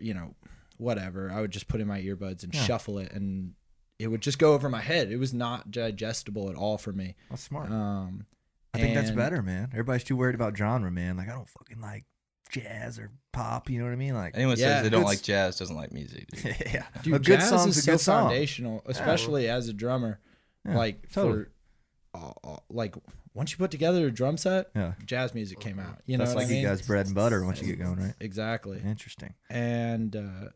whatever. I would just put in my earbuds and shuffle it, and it would just go over my head. It was not digestible at all for me. That's smart. I think that's and- better, man. Everybody's too worried about genre, man. Like, I don't fucking like jazz or pop. You know what I mean? Like, Anyone Yeah, says they don't it's- like jazz doesn't like music. Dude. yeah. Dude, a good jazz song's is a good so song. foundational, especially as a drummer. Yeah, Like totally. like once you put together a drum set, Yeah. jazz music came out. You know That's what like I mean? you guys' bread and butter once you get going, right? Exactly. Interesting. And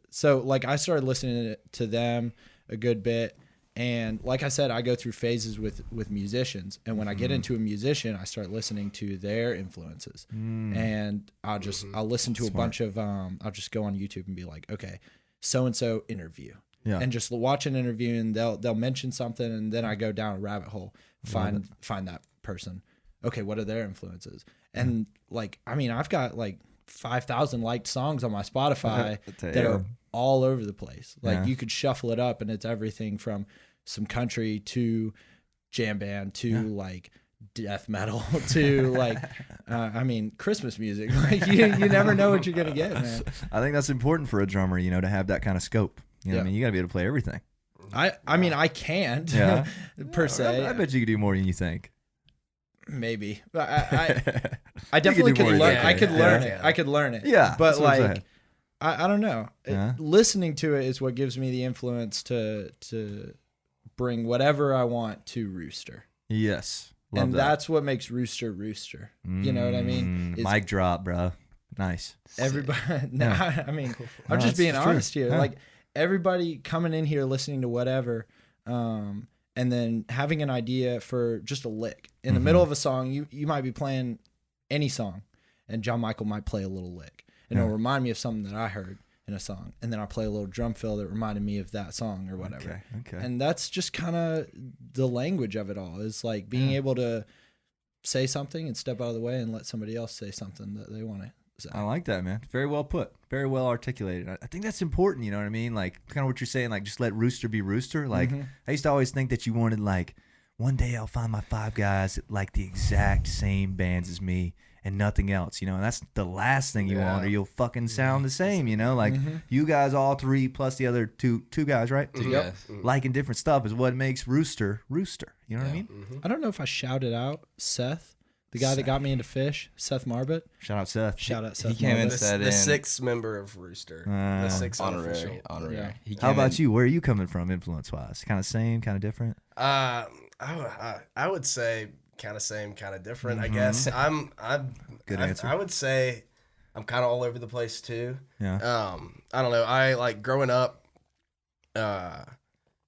so like I started listening to them a good bit. And like I said, I go through phases with musicians. And when I get into a musician, I start listening to their influences. And I'll listen to a bunch of, I'll just go on YouTube and be like, okay, so-and-so interview. Yeah. And just watch an interview and they'll mention something. And then I go down a rabbit hole, find that person. Okay, what are their influences? And like, I mean, I've got like 5,000 liked songs on my Spotify that are all over the place. Like you could shuffle it up and it's everything from some country to jam band to like death metal to like, I mean, Christmas music. Like you never know what you're going to get, man. I think that's important for a drummer, you know, to have that kind of scope. You know what I mean? You got to be able to play everything. I mean, I can't per se. I bet you could do more than you think. Maybe. I definitely could learn. I could learn it. I could learn it. Yeah. But like, I don't know. Yeah. Listening to it is what gives me the influence to bring whatever I want to Rooster. Yes. Love And that. that's what makes Rooster Rooster. You know what I mean? It's Mic drop, bro. Nice. everybody. I mean, I'm just being honest here. Yeah. Like everybody coming in here listening to whatever, and then having an idea for just a lick in the middle of a song. You might be playing any song, and John Michael might play a little lick, and it'll remind me of something that I heard in a song, and then I play a little drum fill that reminded me of that song or whatever. Okay. And that's just kind of the language of it all. Is like being able to say something and step out of the way and let somebody else say something that they want to say. I like that, man. Very well put. Very well articulated. I think that's important, you know what I mean? Like, kind of what you're saying, like, just let Rooster be Rooster. Like, I used to always think that you wanted, like, one day I'll find my 5 guys that like the exact same bands as me and nothing else, you know? And that's the last thing you want, or you'll fucking sound the same, you know? Like, you guys, all 3, plus the other two guys, right? Yep. Liking different stuff is what makes Rooster Rooster. You know what I mean? I don't know if I shouted out Seth, the guy that got me into Fish, Seth Marbut. Shout out Seth. Shout out Seth. He came in, Marbut. said The 6th member of Rooster. The 6th honorary. Yeah. He How came about in- you? Where are you coming from influence-wise? Kind of same, kind of different? I would say kind of same, kind of different. I guess I'm Good answer. I would say I'm kind of all over the place too. Yeah. I don't know. I like growing up.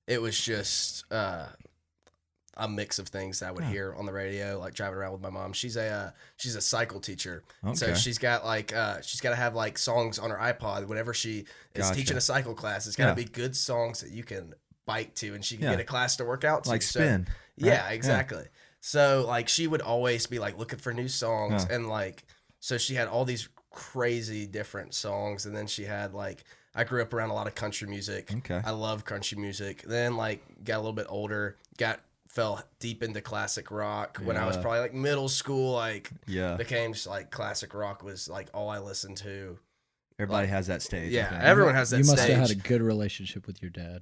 It was just a mix of things that I would hear on the radio, like driving around with my mom. She's a cycle teacher, so Okay. she's got like she's got to have like songs on her iPod whenever she is Gotcha. teaching a cycle class. It's got to be good songs that you can bite to, and she can get a class to work out to. Like So- spin. yeah, right? exactly. So like she would always be like looking for new songs, and like so she had all these crazy different songs, and then she had like I grew up around a lot of country music. Okay. I love country music. Then like got a little bit older, fell deep into classic rock when I was probably like middle school. Like became just like classic rock was like all I listened to. Everybody has that stage. Yeah, I think. everyone has that You must stage. have had a good relationship with your dad.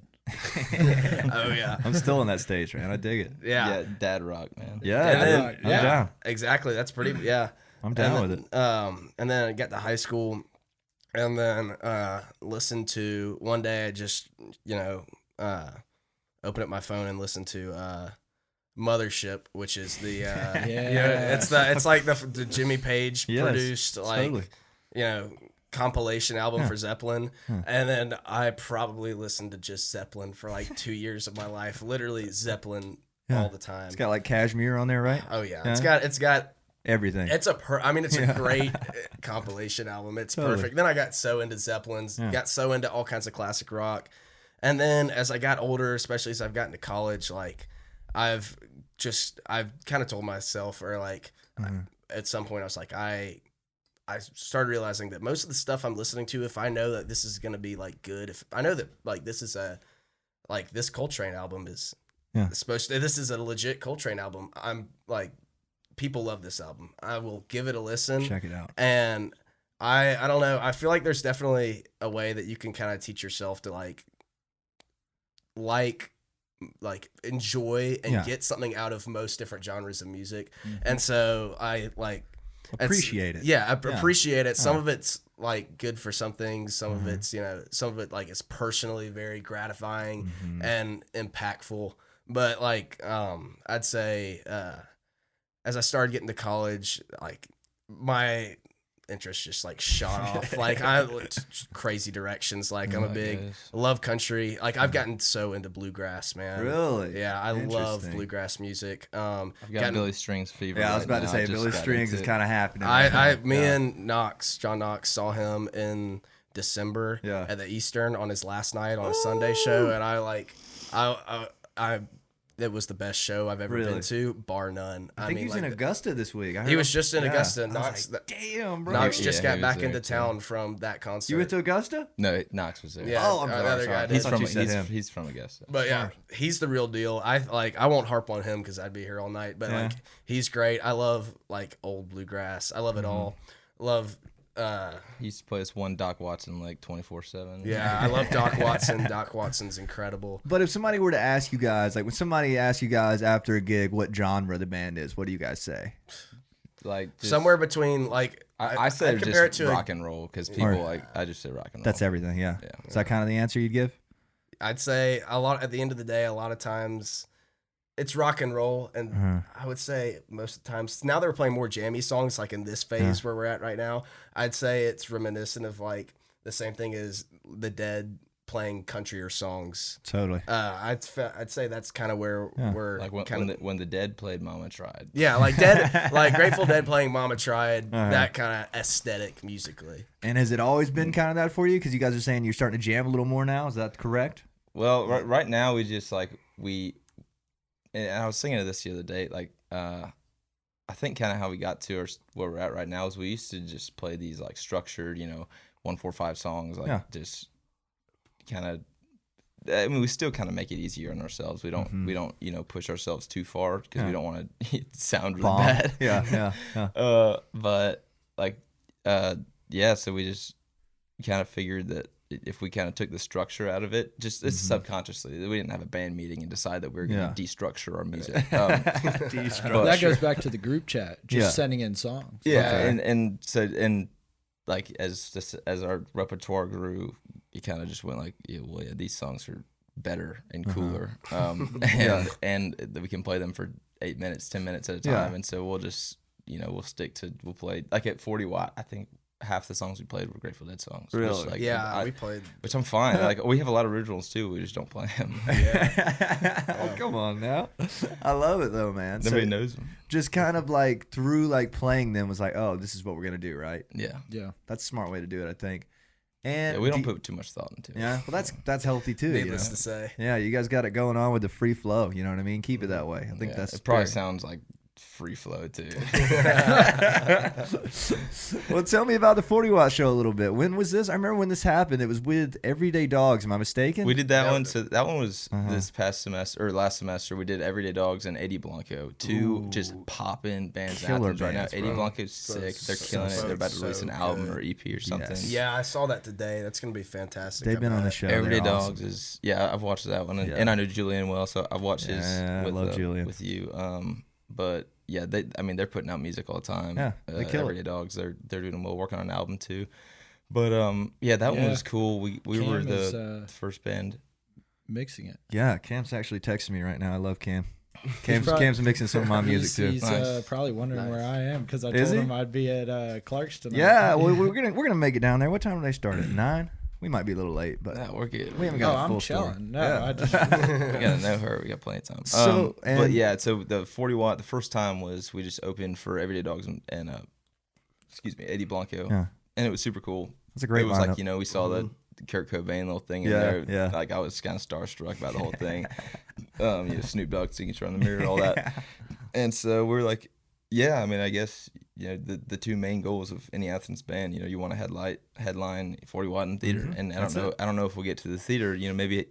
Oh yeah. I'm still in that stage, man. I dig it. Yeah, dad rock, man. Yeah, And then, dude. I'm down. Exactly. That's pretty. Yeah. I'm down with it. And then I got to high school, and then listened to one day. I just open up my phone and listen to Mothership, which is the it's like the Jimmy Page produced like compilation album for Zeppelin. And then I probably listened to just Zeppelin for like 2 years of my life, literally Zeppelin all the time. It's got like Cashmere on there, right? Oh yeah, it's got everything. it's a great compilation album. It's perfect. Then I got so into Zeppelins, got so into all kinds of classic rock. And then as I got older, especially as I've gotten to college, like I've kind of told myself, or like at some point I was like, I started realizing that most of the stuff I'm listening to, if I know that this is going to be like good, if I know that like this is this Coltrane album is this is a legit Coltrane album, I'm like, people love this album, I will give it a listen. Check it out. And I don't know, I feel like there's definitely a way that you can kind of teach yourself to like enjoy and get something out of most different genres of music. And so I like appreciate it. Yeah, I appreciate it. Some of it's like good for some things. Some of it's, some of it like is personally very gratifying and impactful. But like, I'd say as I started getting to college, like my interest just like shot off. Like I went crazy directions. Like I'm a big love country. Like I've gotten so into bluegrass, man. Really? Yeah, I love Interesting. bluegrass music. I've got Billy Strings fever. Yeah, I was right about to now. say just Billy got Strings into is it. kind of happening. right now. Me and John Knox saw him in December Yeah. at the Eastern on his last night on a Sunday show, and I it was the best show I've ever Really? been to, bar none. I think he was in Augusta this week. I He heard was him- just in yeah. Augusta. I was Knox, like, damn, bro. Knox Yeah, just he got was back there, into too. town from that concert. You went to Augusta? No, Knox was there. Yeah, Oh, I'm sorry, the other sorry. guy I did. He's thought from you said him. he's from Augusta. But yeah, he's the real deal. I won't harp on him because I'd be here all night. But Yeah. like, he's great. I love like old bluegrass. I love it all. Love. He used to play this one Doc Watson like 24/7. Yeah, I love Doc Watson. Doc Watson's incredible. But if somebody were to ask you guys, like when somebody asks you guys after a gig what genre the band is, what do you guys say? like just, Somewhere between like I say I'd compare just it to rock and roll because people like I just say rock and roll. That's everything, yeah. Yeah. Is that kind of the answer you'd give? I'd say a lot. At the end of the day, a lot of times it's rock and roll, and I would say most of the times now they're playing more jammy songs. Like in this phase where we're at right now, I'd say it's reminiscent of like the same thing as the Dead playing countryer songs. Totally. I'd say that's kind of where we're like when the Dead played Mama Tried. yeah, like Dead, like Grateful Dead playing Mama Tried. That kind of aesthetic musically. And has it always been kind of that for you? Because you guys are saying you're starting to jam a little more now. Is that correct? Well, right now we just like and I was thinking of this the other day. Like I think kind of how we got to where we're at right now is we used to just play these like structured, 1-4-5 songs, like just kind of. I mean, we still kind of make it easier on ourselves. We don't, push ourselves too far because we don't want to sound really Bomb. bad. Yeah. But like, so we just kind of figured that if we kind of took the structure out of it, just it's subconsciously, we didn't have a band meeting and decide that we were going to destructure our music. That goes back to the group chat, just sending in songs. Yeah, Okay. and like as our repertoire grew, you kind of just went like, these songs are better and cooler, and we can play them for 8 minutes, 10 minutes at a time, and so we'll just we'll play like at 40 watt. I think half the songs we played were Grateful Dead songs. Really? Which, like, We played. which I'm fine. Like we have a lot of originals too. We just don't play them. Oh, come on now. I love it though, man. Nobody knows them. Just kind of like through like playing them was like, oh, this is what we're gonna do, right? Yeah. That's a smart way to do it, I think. And We don't put too much thought into it. Yeah, well, that's healthy too. Needless to say. Yeah, you guys got it going on with the free flow. You know what I mean? Keep it that way. I think that's it. Probably fair. sounds like free flow too. Well, tell me about the 40 Watt show a little bit. When was this? I remember when this happened. It was with Everyday Dogs. Am I mistaken? We did that one. So that one was this past semester or last semester. We did Everyday Dogs and Eddie Blanco, two just popping bands in Killer Athens right now. bands, Eddie bro. Blanco's sick. They're killing it. They're about to release an album or EP or something. Yes. Yeah, I saw that today. That's gonna be fantastic. They've I been on bet. the show. Everyday They're Dogs awesome. is I've watched that one and I know Julian well, so I've watched his Yeah, I with, love Julian. with you. But yeah, they're putting out music all the time. Yeah, they kill it. Everyday Dogs, they're doing well, working on an album too. But that one was cool. We were Cam the is, first band. mixing it. Yeah, Cam's actually texting me right now. I love Cam. Cam's mixing some of my music too. He's Nice. probably wondering where I am because I Is told he? him I'd be at Clark's tonight. Yeah, well, we're gonna make it down there. What time do they start? At 9? We might be a little late, but Yeah, we're good. we haven't Oh, got a I'm full story. chilling. No, Yeah. I just We gotta know her. We got plenty of time. So, but and- yeah, so the 40 Watt, the first time was we just opened for Everyday Dogs and Eddie Blanco, Yeah. and it was super cool. That's a great It was lineup. like we saw the Kurt Cobain little thing in Yeah, there. yeah. Like I was kind of starstruck by the whole thing. Snoop Dogg signature on the mirror and all that. And so we're like, yeah, I mean, I guess the two main goals of any Athens band, you want to headline 40 Watt in theater, and I don't know if we'll get to the theater. Maybe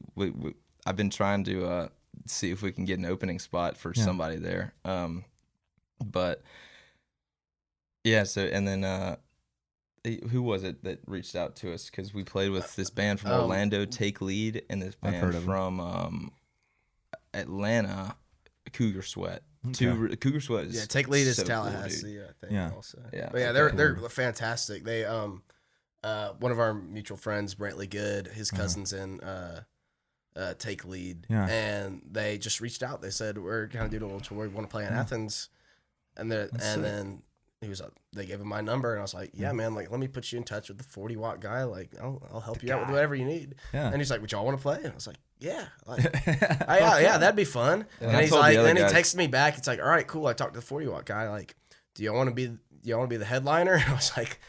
I've been trying to see if we can get an opening spot for somebody there. But yeah, so and then who was it that reached out to us because we played with this band from Orlando, Take Lead, and this I've band heard of them. from Atlanta, Cougar Sweat. Okay. Cougar Sweat is Take Lead is so cool, Tallahassee, dude. I think. Yeah. Also. Yeah. But yeah, they're fantastic. They one of our mutual friends, Brantley Good, his cousin's in take lead. Yeah. And they just reached out. They said, we're kind of doing a little tour. We want to play in Athens. And then they gave him my number, and I was like, yeah, man, like, let me put you in touch with the 40-watt guy. Like, I'll help you out with whatever you need. Yeah. And he's like, would y'all want to play? And I was like, yeah. Like, yeah, that'd be fun. Yeah, and I he's told the like, other and he guys- texted me back. It's like, all right, cool. I talked to the 40-watt guy. Like, do y'all want to be the headliner? And I was like,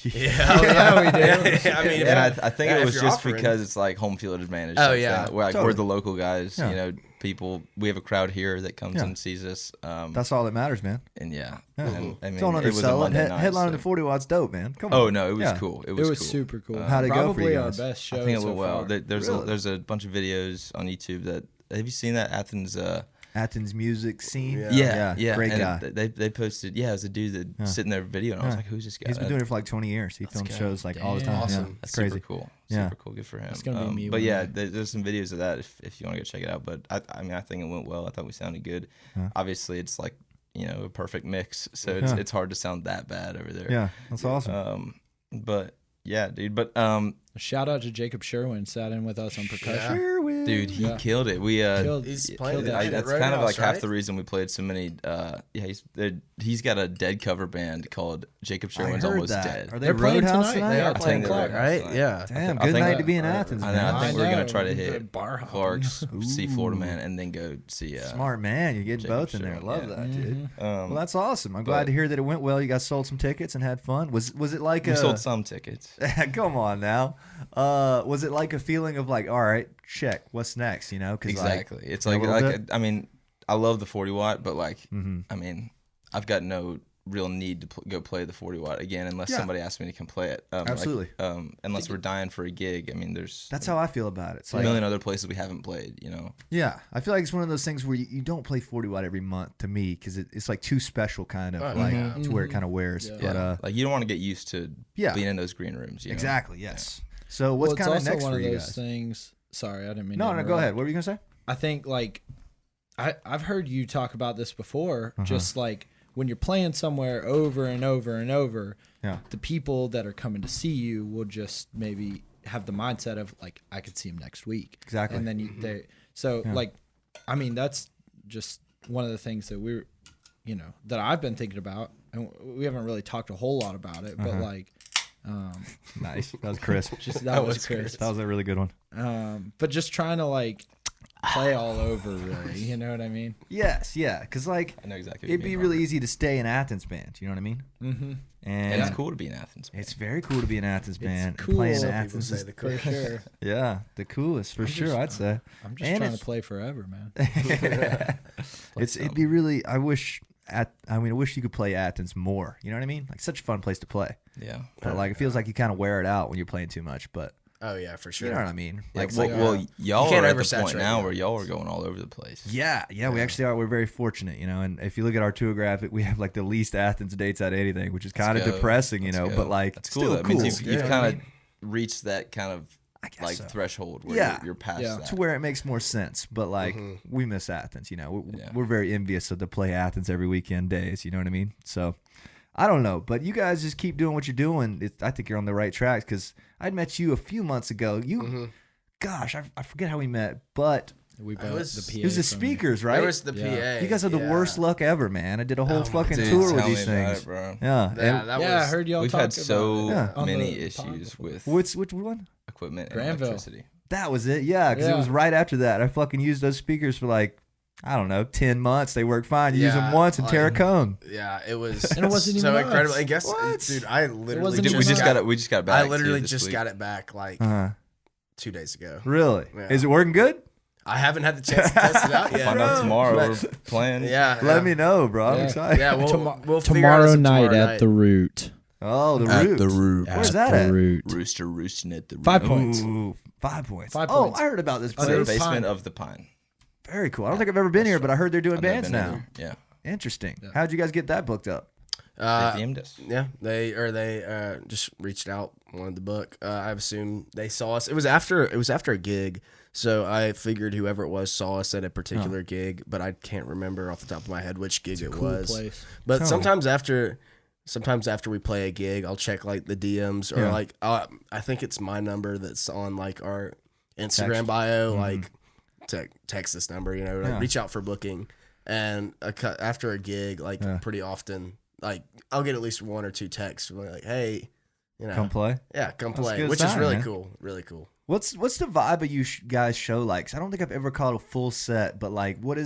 yeah, we do. I mean, And I think it was if you're just offering. because it's like home field advantage. Oh, like yeah. that. We're Totally. the local guys. Yeah. You know, we have a crowd here that comes Yeah. and sees us. That's all that matters, man. And yeah, Yeah. and, I mean, Don't it was a undersell it. Monday night, Headline so- of the 40 watts, dope, man. Come on. Oh no, it was Yeah. cool. It It was was cool. super cool. How'd it go for you Probably our guys? best show I think it so went well. far. There's a bunch of videos on YouTube that have you seen that Athens music scene. Yeah. Great and guy. They posted. Yeah, it was a dude that sitting there video, and I was Yeah. like, "Who's this guy?" He's been doing it for like 20 years. He films go. shows like all the Damn. time. Awesome. Yeah, That's it's crazy. super cool. Yeah. Super cool. Good for him. It's gonna be me But one yeah, day. there's some videos of that if you want to go check it out. But I mean, I think it went well. I thought we sounded good. Yeah. Obviously, it's like a perfect mix, so Yeah. it's hard to sound that bad over there. Yeah, that's awesome. But yeah, dude. But Shout out to Jacob Sherwin, sat in with us on percussion. Sherwin. dude, he Yeah. killed it. We He's playing killed it. it. that's Roadhouse, kind of like half right? the reason we played so many. He's got a dead cover band called Jacob I Sherwin's heard Almost that. Dead. Are they They're playing Roadhouse tonight. They are I playing think they're o'clock. right. Right? Yeah. Damn, I good think night I- to be in Athens, I man. know. I think we're gonna try to The hit bar hopping. Clark's, see Florida Ooh. Man, and then go see. Smart man. You're getting Jacob both in there. Sherwin, Love yeah. that, dude. Mhm. Well, that's awesome. I'm glad but- to hear that it went well. You guys sold some tickets and had fun. Was it like We a sold some tickets. Come on now. Was it like a feeling of like, all right, check, what's next? You know, because Exactly. It's a like little bit? I mean, I love the 40 watt, but like, Mhm. I mean, I've got no real need to go play the 40 watt again unless Yeah. somebody asks me to come play it. Absolutely. Unless we're dying for a gig. I mean, there's that's how I feel about it. It's a like, million other places we haven't played. You know. yeah, I feel like it's one of those things where you don't play 40 watt every month to me because it's like too special, kind of Oh, like yeah. to where it kind of wears. Yeah. But Yeah. Like you don't want to get used to yeah, being in those green rooms. You know? exactly. Yes. So what's Well, it's kind of also next one for of you those guys? things. Sorry, I didn't mean. No, to go interrupt. ahead. What were you gonna say? I think like I've heard you talk about this before. Uh-huh. Just like when you're playing somewhere over and over and over, Yeah. the people that are coming to see you will just maybe have the mindset of like, I could see him next week. Exactly. And then they Yeah. like, I mean, that's just one of the things that we're, that I've been thinking about, and we haven't really talked a whole lot about it, but Uh-huh. like, Nice. That was crisp. just that was Chris. That was a really good one. But just trying to like play all over, really. You know what I mean? Yes. Yeah. Because like I know exactly. what it'd you be mean, really Robert. easy to stay in Athens band. You know what I mean? Mm-hmm. And it's cool to be in Athens. It's very cool to be an Athens band. cool. Playing in Some People Athens say is, the For sure. yeah, the coolest for I'm sure. just- I'd say. I'm just And trying it's- to play forever, man. It'd be really. I wish you could play Athens more. You know what I mean? Like such a fun place to play. Yeah. But like it feels like you kind of wear it out when you're playing too much. But Oh yeah, for sure. you know what I mean? Like, Like, well, y'all You can't are at the oversaturate point now it. where y'all are going all over the place. yeah, we actually are. We're very fortunate, you know. And if you look at our tour graphic, we have like the least Athens dates out of anything, which is kind of go. depressing, you Let's know. go. But like, That's cool. still That cool. means you you've know what I kind mean? of reached that kind of I guess like so. threshold where Yeah. you're past Yeah. that. to where it makes more sense. But like, we miss Athens, you know. Yeah. We're very envious of the play Athens every weekend days. You know what I mean? So I don't know, but you guys just keep doing what you're doing. I think you're on the right tracks because I'd met you a few months ago. Gosh, I forget how we met, but We I bought was- the PA it was the from- speakers, right? There was the Yeah. PA. You guys have the yeah. worst luck ever, man. I did a whole Oh my fucking Dude, tour with tell these me about things. it, bro. Yeah. Yeah, And that Yeah, I was. heard y'all We've talk had so about it Yeah. on many the issues podcast. with which one? equipment and Granville. electricity. That was it. Yeah, because it Yeah. was right after that. I fucking used those speakers for like, I don't know, 10 months. They work fine. You use them Yeah, once and tear a like- cone. Yeah, it was. And it wasn't so even incredible. us. And guess, What? dude, I literally wasn't We even just us. got it. We just got back. I literally too, this just week. got it back like Uh-huh. 2 days ago. Really? Yeah. Is it working good? I haven't had the chance to test it out yet. Find out tomorrow. But- We're playing. Yeah, Let me know, bro. I'm Yeah. excited. Yeah, we'll figure out tomorrow this night tomorrow at the Root. Oh, the At root. the root. Where's At that the at? Root. Rooster roosting at the root. 5 points. Ooh, 5 points. 5 Oh, points. I heard about this It's in place. the Pine. basement of the Pine. Very cool. I don't think I've ever been here, but I heard they're doing I've never bands been now. either. Yeah. Interesting. Yeah. How'd you guys get that booked up? They DM'd us. Yeah, they just reached out, wanted the book. I assume they saw us. It was after a gig, so I figured whoever it was saw us at a particular gig, but I can't remember off the top of my head which gig it Cool was. place. But Totally. sometimes after we play a gig, I'll check like the DMs or Yeah. like I think it's my number that's on like our Instagram bio, like text this number, you know, like reach out for booking. And after a gig, like pretty often, like I'll get at least 1 or 2 texts like, hey, you know, come play. Yeah, come That's play, a good which sign, is really man. cool. Really cool. What's the vibe of you guys show like? 'Cause I don't think I've ever caught a full set, but like, what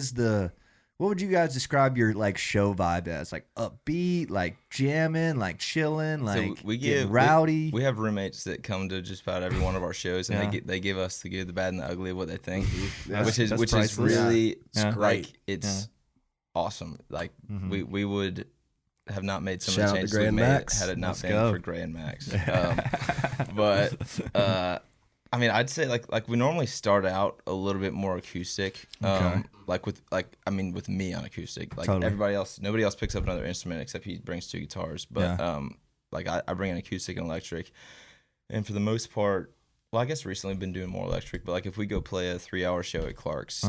would you guys describe your like show vibe as? Like upbeat, like jamming, like chilling, like we getting rowdy. We have roommates that come to just about every one of our shows, and they give us the good, the bad, and the ugly of what they think, which is really like it's awesome. Like we would have not made some of the changes we made had it not been for Gray and Max. But I mean, I'd say like we normally start out a little bit more acoustic. With me on acoustic. Like everybody else, nobody else picks up another instrument except he brings 2 guitars. But I bring an acoustic and electric. And for the most part, well, I guess recently I've been doing more electric, but like if we go play a 3-hour show at Clark's,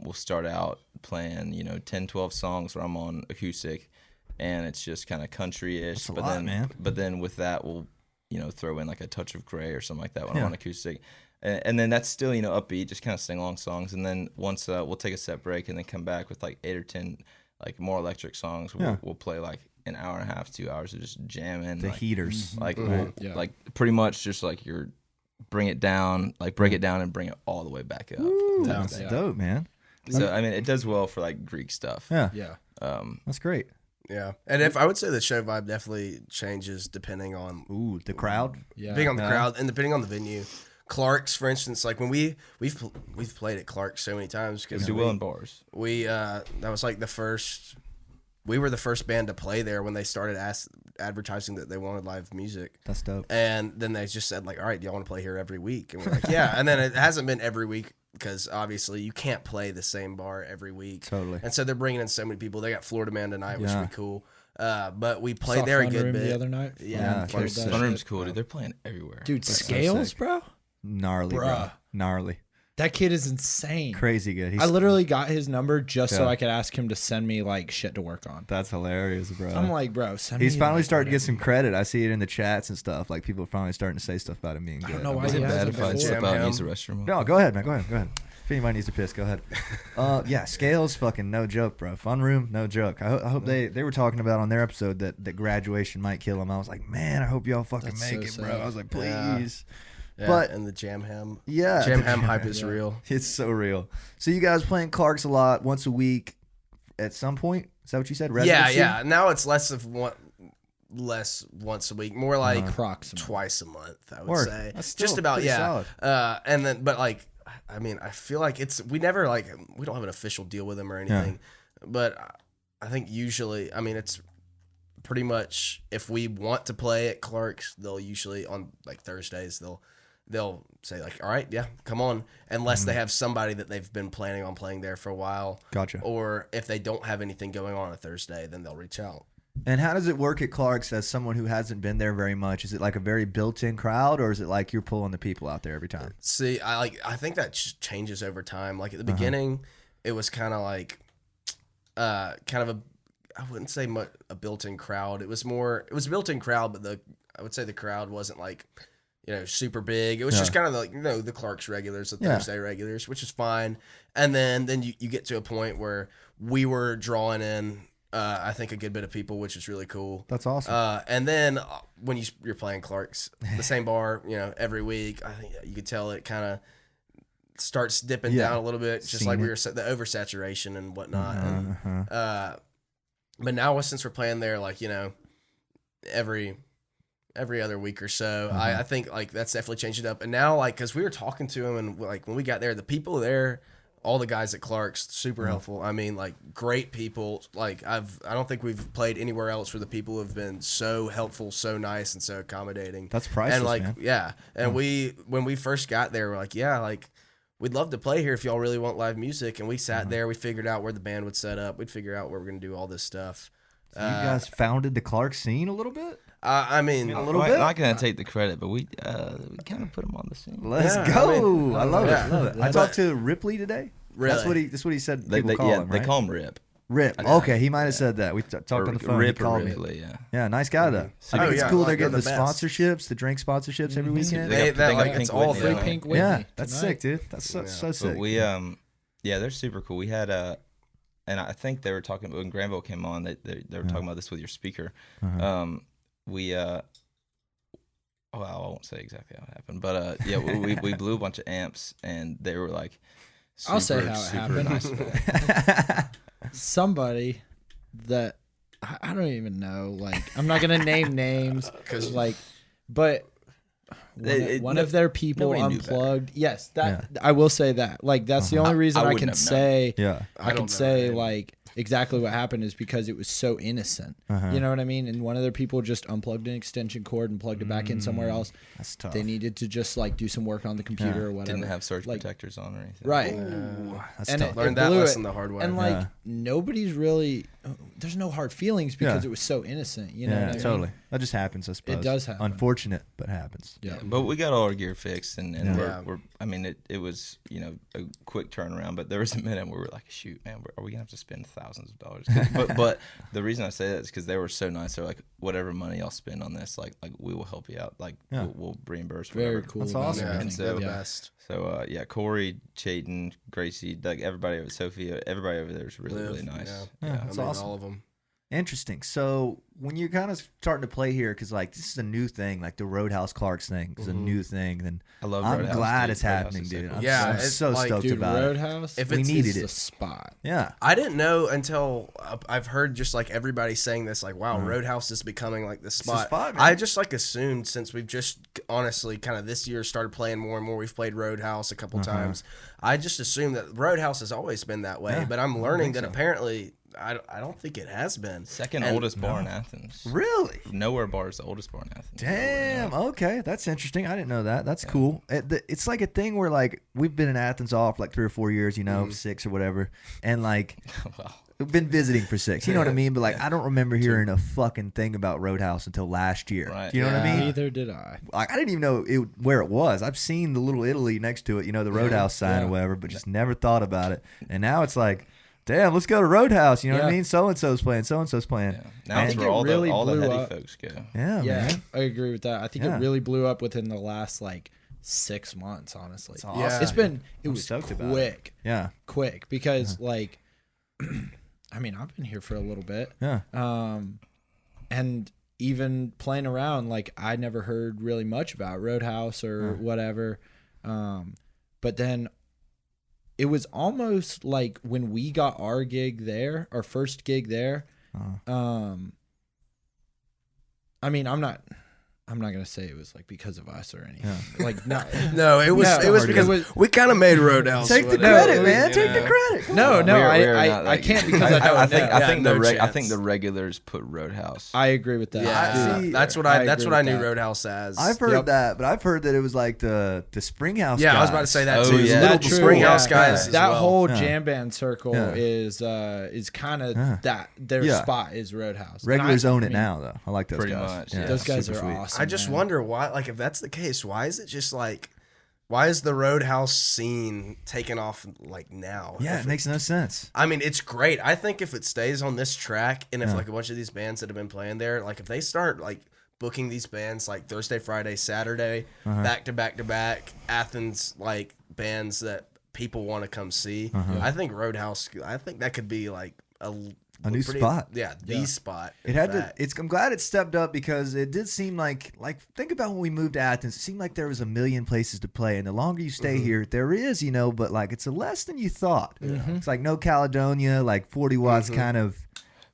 we'll start out playing, 10, 12 songs where I'm on acoustic, and it's just kind of country-ish. But then with that, we'll, throw in like a touch of Gray or something like that when I'm on acoustic. And then that's still, upbeat, just kind of sing-along songs. And then once we'll take a set break and then come back with like 8 or 10 like more electric songs. We'll play like an hour and a half, 2 hours of just jamming. The heaters. Like pretty much just like you're bring it down, like break it down and bring it all the way back up. Ooh, that's dope, man. So I mean, it does well for like Greek stuff. Yeah. That's great. Yeah, and if I would say the show vibe definitely changes depending on the crowd. Depending on the crowd and depending on the venue. Clark's, for instance, like when we've played at Clark's so many times because we do well in bars. That was like we were the first band to play there when they started advertising that they wanted live music. That's dope. And then they just said like, all right, do y'all want to play here every week? And we're like, yeah. And then it hasn't been every week because obviously you can't play the same bar every week. Totally. And so they're bringing in so many people. They got Florida Man tonight, which would be cool. But we played there a good bit the other night. Yeah, Fun Room's cool, dude. They're playing everywhere. Dude, Scales, bro. Gnarly, bro. Gnarly. That kid is insane. Crazy good. I literally got his number just so I could ask him to send me like shit to work on. That's hilarious, bro. I'm like, bro, send me. He's finally starting to get some credit. I see it in the chats and stuff. Like people are finally starting to say stuff about him being good. I don't know why. Is it bad if I step out and use the restroom? No, go ahead, man. Go ahead. If anybody needs to piss, go ahead. Yeah, Scales, fucking no joke, bro. Fun Room, no joke. I hope they were talking about on their episode that graduation might kill them. I was like, man, I hope y'all fucking make it, bro. I was like, please. Yeah, but and the Jam Ham. Yeah. Jam Ham hype is real. It's so real. So you guys playing Clark's a lot, once a week at some point? Is that what you said? Residency? Yeah. Now it's less once a week, more like twice a month, I would say. That's just about, solid. And then, but like, I mean, I feel like we never like, we don't have an official deal with them or anything, but I think usually, I mean, it's pretty much if we want to play at Clark's, they'll usually on like Thursdays, they'll say like, all right, yeah, come on, unless they have somebody that they've been planning on playing there for a while. Gotcha. Or if they don't have anything going on Thursday, then they'll reach out. And how does it work at Clark's as someone who hasn't been there very much? Is it like a very built-in crowd, or is it like you're pulling the people out there every time? See, I think that changes over time. Like at the beginning, it was kind of like I wouldn't say a built-in crowd. It was a built-in crowd, but I would say the crowd wasn't like, super big. It was just kind of like, the Clark's regulars, the Thursday regulars, which is fine. And then you get to a point where we were drawing in, I think, a good bit of people, which is really cool. That's awesome. And then when you're playing Clark's, the same bar, every week, I think you could tell it kind of starts dipping down a little bit, just like we were the oversaturation and whatnot. But now since we're playing there, like, every other week or so, I think like that's definitely changed it up. And now, like, because we were talking to him, and like when we got there, the people there, all the guys at Clark's, super helpful. I mean, like, great people. Like, I don't think we've played anywhere else where the people have been so helpful, so nice, and so accommodating. That's priceless, and like, man. Yeah. And when we first got there, we're like, yeah, like, we'd love to play here if y'all really want live music. And we sat there, we figured out where the band would set up. We'd figure out where we're going to do all this stuff. So you guys founded the Clark scene a little bit? I mean, a little bit. I'm not going to take the credit, but we kind of put him on the scene. Let's go. I love it. I talked to Ripley today. Really? That's what he said. They Call him, right? They call him Rip. Rip. Okay, he might have said that. We talked on the phone. Rip He or called me. Ripley, yeah. Yeah, nice guy though. I think Oh, it's yeah, cool like, they're getting they're the the best. sponsorships, the drink sponsorships every weekend. They got that, like, Pink it's all Whitney Free on it. Pink Whitney. Yeah, that's tonight. sick, dude. That's so sick. But we yeah, they're super cool. We had and I think they were talking when Granville came on. They were talking about this with your speaker. We well, I won't say exactly how it happened, but yeah, we blew a bunch of amps, and they were like, I'll say how it happened. Nice about it. Somebody that I don't even know. Like, I'm not gonna name names, like, but one of their people nobody knew better. unplugged. Yes, that I will say that. Like, that's the only reason I wouldn't can have known. say. Yeah. I can don't know say him. like exactly what happened is because it was so innocent. You know what I mean? And one of their people just unplugged an extension cord and plugged it back in somewhere else. That's tough. They needed to just like do some work on the computer or whatever. Didn't have surge Like, protectors on or anything. right. That's And tough. Learned that blew lesson the hard way. And like Yeah. nobody's really, there's no hard feelings because Yeah. it was so innocent. You know Yeah, what I mean? totally. That just happens, I suppose. does happen. Unfortunate, but happens. Yeah. But we got all our gear fixed, and Yeah. we're I mean, it was a quick turnaround, but there was a minute where we were like, shoot, man, are we gonna have to spend thousands of dollars? But the reason I say that is because they were so nice. They're like, whatever money y'all spend on this, like we will help you out. Like Yeah. we'll reimburse. Very Whatever. cool. That's about awesome, it. man. And They're so the best. So yeah, Corey, Chayton, Gracie, like everybody over Sophia, everybody over there is really nice. Yeah. Yeah. That's I mean, awesome. all of them. Interesting. So when you're kind of starting to play here, because like this is a new thing, like the Roadhouse Clarks thing is a new thing, then I love I'm Roadhouse, glad dude. it's Roadhouse happening, is so dude. cool. I'm Yeah, so, it's so like, stoked Dude, about it. Roadhouse. If We it's needed is it. the spot. Yeah. I didn't know until I've heard just like everybody saying this, like, wow, Roadhouse is becoming like the spot. spot, man. I just like assumed since we've just honestly kind of this year started playing more and more, we've played Roadhouse a couple times. I just assumed that Roadhouse has always been that way, Yeah, but I'm learning that so. apparently I don't think it has been. Second And- oldest bar in Athens. Really? Nowhere Bar is the oldest bar in Athens. Damn. Okay, that's interesting. I didn't know that. That's cool. It's like a thing where like we've been in Athens off like 3 or 4 years, 6 or whatever, and like Wow. we've been visiting for 6. You know what I mean? But like I don't remember hearing a fucking thing about Roadhouse until last year. Right. Do you know what I mean? Neither did I. Like, I didn't even know where it was. I've seen the little Italy next to it, the Roadhouse sign or whatever, but just never thought about it. And now it's like, damn, let's go to Roadhouse. You know what I Yeah. mean? So and so's playing. So and so's playing. Yeah. Now I it's think where it all really the blew heady up. folks go. Yeah, Yeah, man. I agree with that. I think Yeah. it really blew up within the last like 6 months. Honestly, It's awesome. Yeah. it's been it I'm was stoked about it. quick, Yeah, because like, I mean, I've been here for a little bit, yeah. and even playing around, like I never heard really much about Roadhouse or whatever, but then it was almost like when we got our gig there, our first gig there. I mean, I'm not gonna say it was like because of us or anything. Like No, it was No, because it was- we kind of made Roadhouse. Take the what it credit, is, man. you Take the know? credit. Come no, on. no, We are I not, like- can't because I don't I think know. I think no I chance. think the regulars put Roadhouse. I agree with that. Yeah, See, that's what I I agree that's what I with knew that. Roadhouse as. I've heard Yep. that, but I've heard that it was like the Springhouse. Yeah, I was guys. about to say that Oh, too. yeah. Little That's true. Springhouse Yeah. guys. Yeah. as That well. whole Yeah. jam band circle Yeah. is kind of Yeah. that their Yeah. spot is Roadhouse. And Regulars I own it mean, now, though. I like those Pretty guys. much, Yeah, yeah. Those guys super are sweet. awesome. I just man. wonder why. Like, if that's the case, why is it just like, why is the Roadhouse scene taking off like now? Yeah, If it makes no sense. I mean, it's great. I think if it stays on this track, and if like a bunch of these bands that have been playing there, like if they start like booking these bands like Thursday, Friday, Saturday, back to back to back, Athens like bands that people want to come see, I think Roadhouse. I think that could be like a new spot. Yeah, the spot. It in had fact. to. I'm glad it stepped up because it did seem like think about when we moved to Athens. It seemed like there was a million places to play, and the longer you stay here, there is, but like it's less than you thought. It's like no Caledonia, like 40 watts kind of.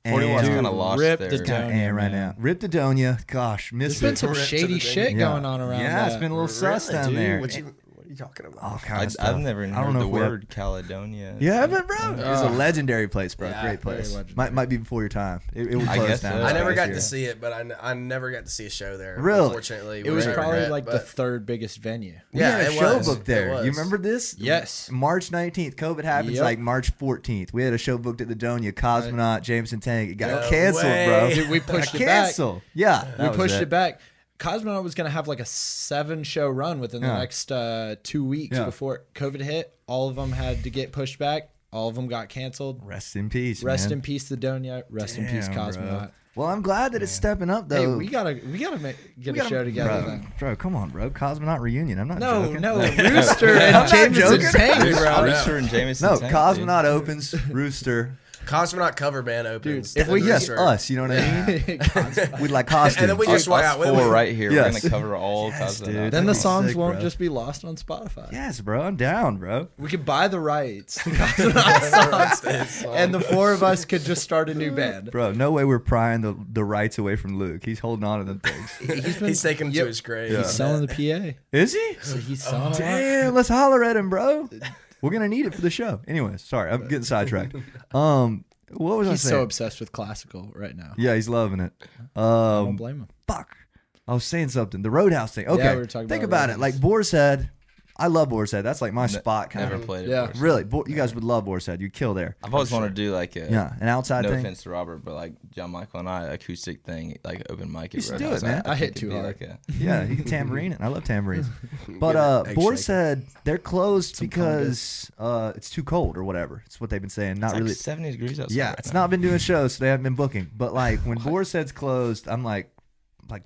40 watts and- kind of lost rip their. the Kinda Donia, and right man. now. Rip the Donia. Gosh, miss There's it. been some Rip to shady the shit Yeah. going on around. Yeah, it's that. been a little sus Really, down dude? there. What are you talking about? All kind of stuff. I've never even I don't heard know the if we have- word Caledonia. You haven't, bro? It was a legendary place, bro. Yeah, Great very place. legendary. Might be before your time. It would I close guess down. so. I never Last got year. to see it, but I never got to see a show there. Really? Unfortunately, It was which I probably regret, like the but- third biggest venue. We Yeah, had a it show was. booked there. It was. You remember this? Yes. March 19th. COVID happens Yep. like March 14th. We had a show booked at the Donia, Cosmonaut, Jameson Tank. It got No canceled, way. bro. Dude, we pushed it back. Canceled. Yeah. We that was pushed it back. Cosmonaut was going to have like a 7-show run within the Yeah. next 2 weeks Yeah. before COVID hit. All of them had to get pushed back. All of them got canceled. Rest in peace. Rest man. in peace, the Donut. Rest in peace, Damn, Cosmonaut. bro. Well, I'm glad that it's stepping up Hey, though. we gotta get a show together. bro, then. bro, come on, bro. Cosmonaut reunion. I'm not No, joking. no, Rooster and I'm not Jameson joking. tank, bro. Rooster and Jameson. No, tank, Cosmonaut opens. Rooster. Cosmonaut cover band opens. Dude, if and we then Yes, Rooster. us. You know what I mean? We'd like costumes. And then we Dude. just swung Us out. four right here. Yes. We're gonna cover all Yes, Cosmonaut. dude. then That'd the be songs sick, won't bro. just be lost on Spotify. Yes, bro. I'm down, bro. We could buy the rights to Cosmonaut songs, and the four of us could just start a new band. Bro, no way we're prying the rights away from Luke. He's holding on to them things. He's taking him to Yep. his grave. He's selling the PA. Is he? So he's selling a lot. Damn, let's holler at him, bro. We're gonna need it for the show. Anyways, sorry, I'm getting sidetracked. What was I He's saying? so obsessed with classical right now. Yeah, he's loving it. I don't blame him. Fuck. I was saying something. The Roadhouse thing. Okay. Yeah, we were talking Think about about it. Roadhouse. Like Boar's Head. I love Boar's Head. That's like my spot kind Never of. played it. Yeah. before. Really, you guys would love Boar's Head. You'd kill there. I've always wanted to do like a Yeah, an outside no thing. offense to Robert, but like John Michael and I, acoustic thing, like open mic. You should at do Roadhouse. it, man. I hit think it'd too be hard. Like a, Yeah, you can tambourine it. I love tambourines. But egg Boar's shaker. Head, they're closed Some because it's too cold or whatever. It's what they've been saying. Not it's like really. 70 degrees outside. Yeah, right it's now. not been doing shows, so they haven't been booking. But like when Boar's Head's closed, I'm like,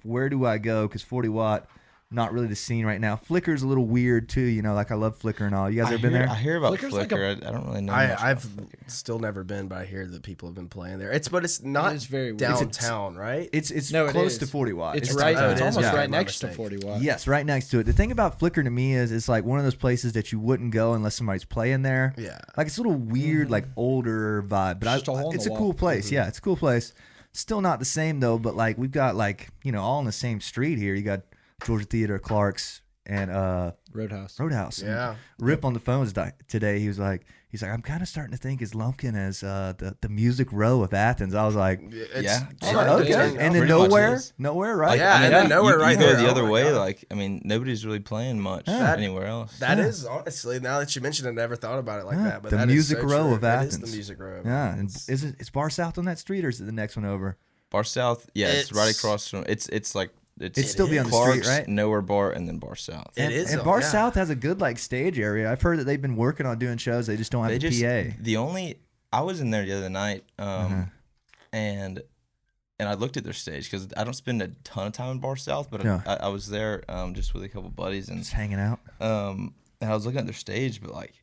where do I go? Because 40 Watt, not really the scene right now. Flicker's a little weird too. You know, like I love Flicker and all. You guys ever been there? I hear about Flicker's like Flicker. I don't really know. much about I've Flicker. still never been, but I hear that people have been playing there. It's not It is very weird. downtown, right? It's No, it close is. to 40 Watt. It's It's right. downtown. It's It is, almost yeah. right My next to mistake. 40 Watt. Yes, right next to it. The thing about Flicker to me is it's like one of those places that you wouldn't go unless somebody's playing there. Yeah. Like it's a little weird, like older vibe, but Just a hole in it's the a wall. cool place. Yeah, it's a cool place. Still not the same though, but like we've got like all in the same street here. You got Georgia Theater, Clark's, and Roadhouse. Roadhouse. And Yeah. Rip on the phone today. He's like, I'm kind of starting to think is Lumpkin as the Music Row of Athens. I was like, Yeah. I'm Oh, like, it okay, is. and then Pretty much nowhere, is. right? Yeah, and then nowhere right you go there. the Oh other my way. God. Like, I mean, nobody's really playing much Yeah. anywhere else. That is honestly, now that you mentioned it, I never thought about it like Yeah, that. But the that Music is so Row true. of It Athens. is the Music Row. of Yeah, and Athens. is Bar South on that street or is it the next one over? Bar South, yeah, it's right It's- across from. It's like It'd still be on the Clark's, street, right? Nowhere Bar, and then Bar South. It is, And oh, Bar yeah. South has a good like stage area. I've heard that they've been working on doing shows. They just don't have They a just PA. the only I was in there the other night, Uh-huh. and I looked at their stage because I don't spend a ton of time in Bar South, but Yeah. I was there just with a couple buddies, and Just hanging out. and I was looking at their stage, but like.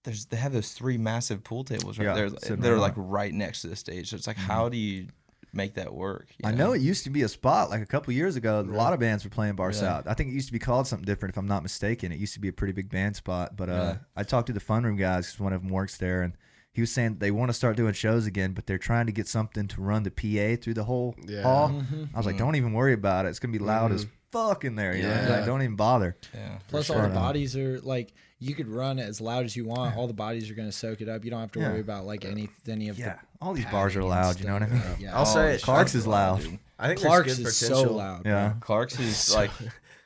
They have those 3 massive pool tables right Yeah, there. sitting They're around. like right next to the stage. So it's like, how do you make that work? you I know it used to be a spot like a couple years ago. A lot of bands were playing Bar Yeah. South. I think it used to be called something different, if I'm not mistaken. It used to be a pretty big band spot. But Yeah. I talked to the Fun Room guys because one of them works there, and he was saying they want to start doing shows again, but they're trying to get something to run the PA through the whole Yeah. hall. Mm-hmm. I was like, don't even worry about it. It's gonna be loud as fuck in there. You know? Yeah. Like, don't even bother. Yeah. Plus, sure. all the bodies are like you could run it as loud as you want. All the bodies are going to soak it up. You don't have to Yeah. worry about like any of Yeah, the all these bars are padding and loud. You know what I mean? stuff. Yeah. I'll say it. Clark's is loud. Dude. I think Clark's there's good is potential. so loud. Yeah. Clark's is like,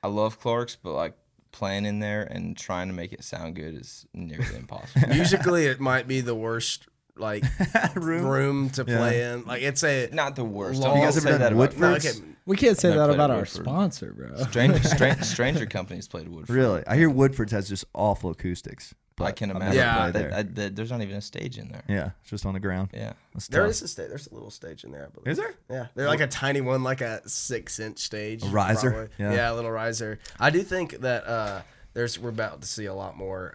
I love Clark's, but like playing in there and trying to make it sound good is nearly impossible. Musically, it might be the worst like room to Yeah. play in. Like it's a Not the worst. Long- Don't You guys say ever that done about Woodford's? no, okay. We can't say I've that played about at our Woodford. sponsor, bro. Stranger companies played Woodford. Really? I hear Woodford's has just awful acoustics. I can I've imagine. never Yeah. played there. There's not even a stage in there. Yeah, it's just on the ground. Yeah. That's There tough. is a stage. There's a little stage in there. I believe. Is there? Yeah, they're like a tiny one, like a 6-inch stage. A riser? probably. Yeah. Yeah, a little riser. I do think that we're about to see a lot more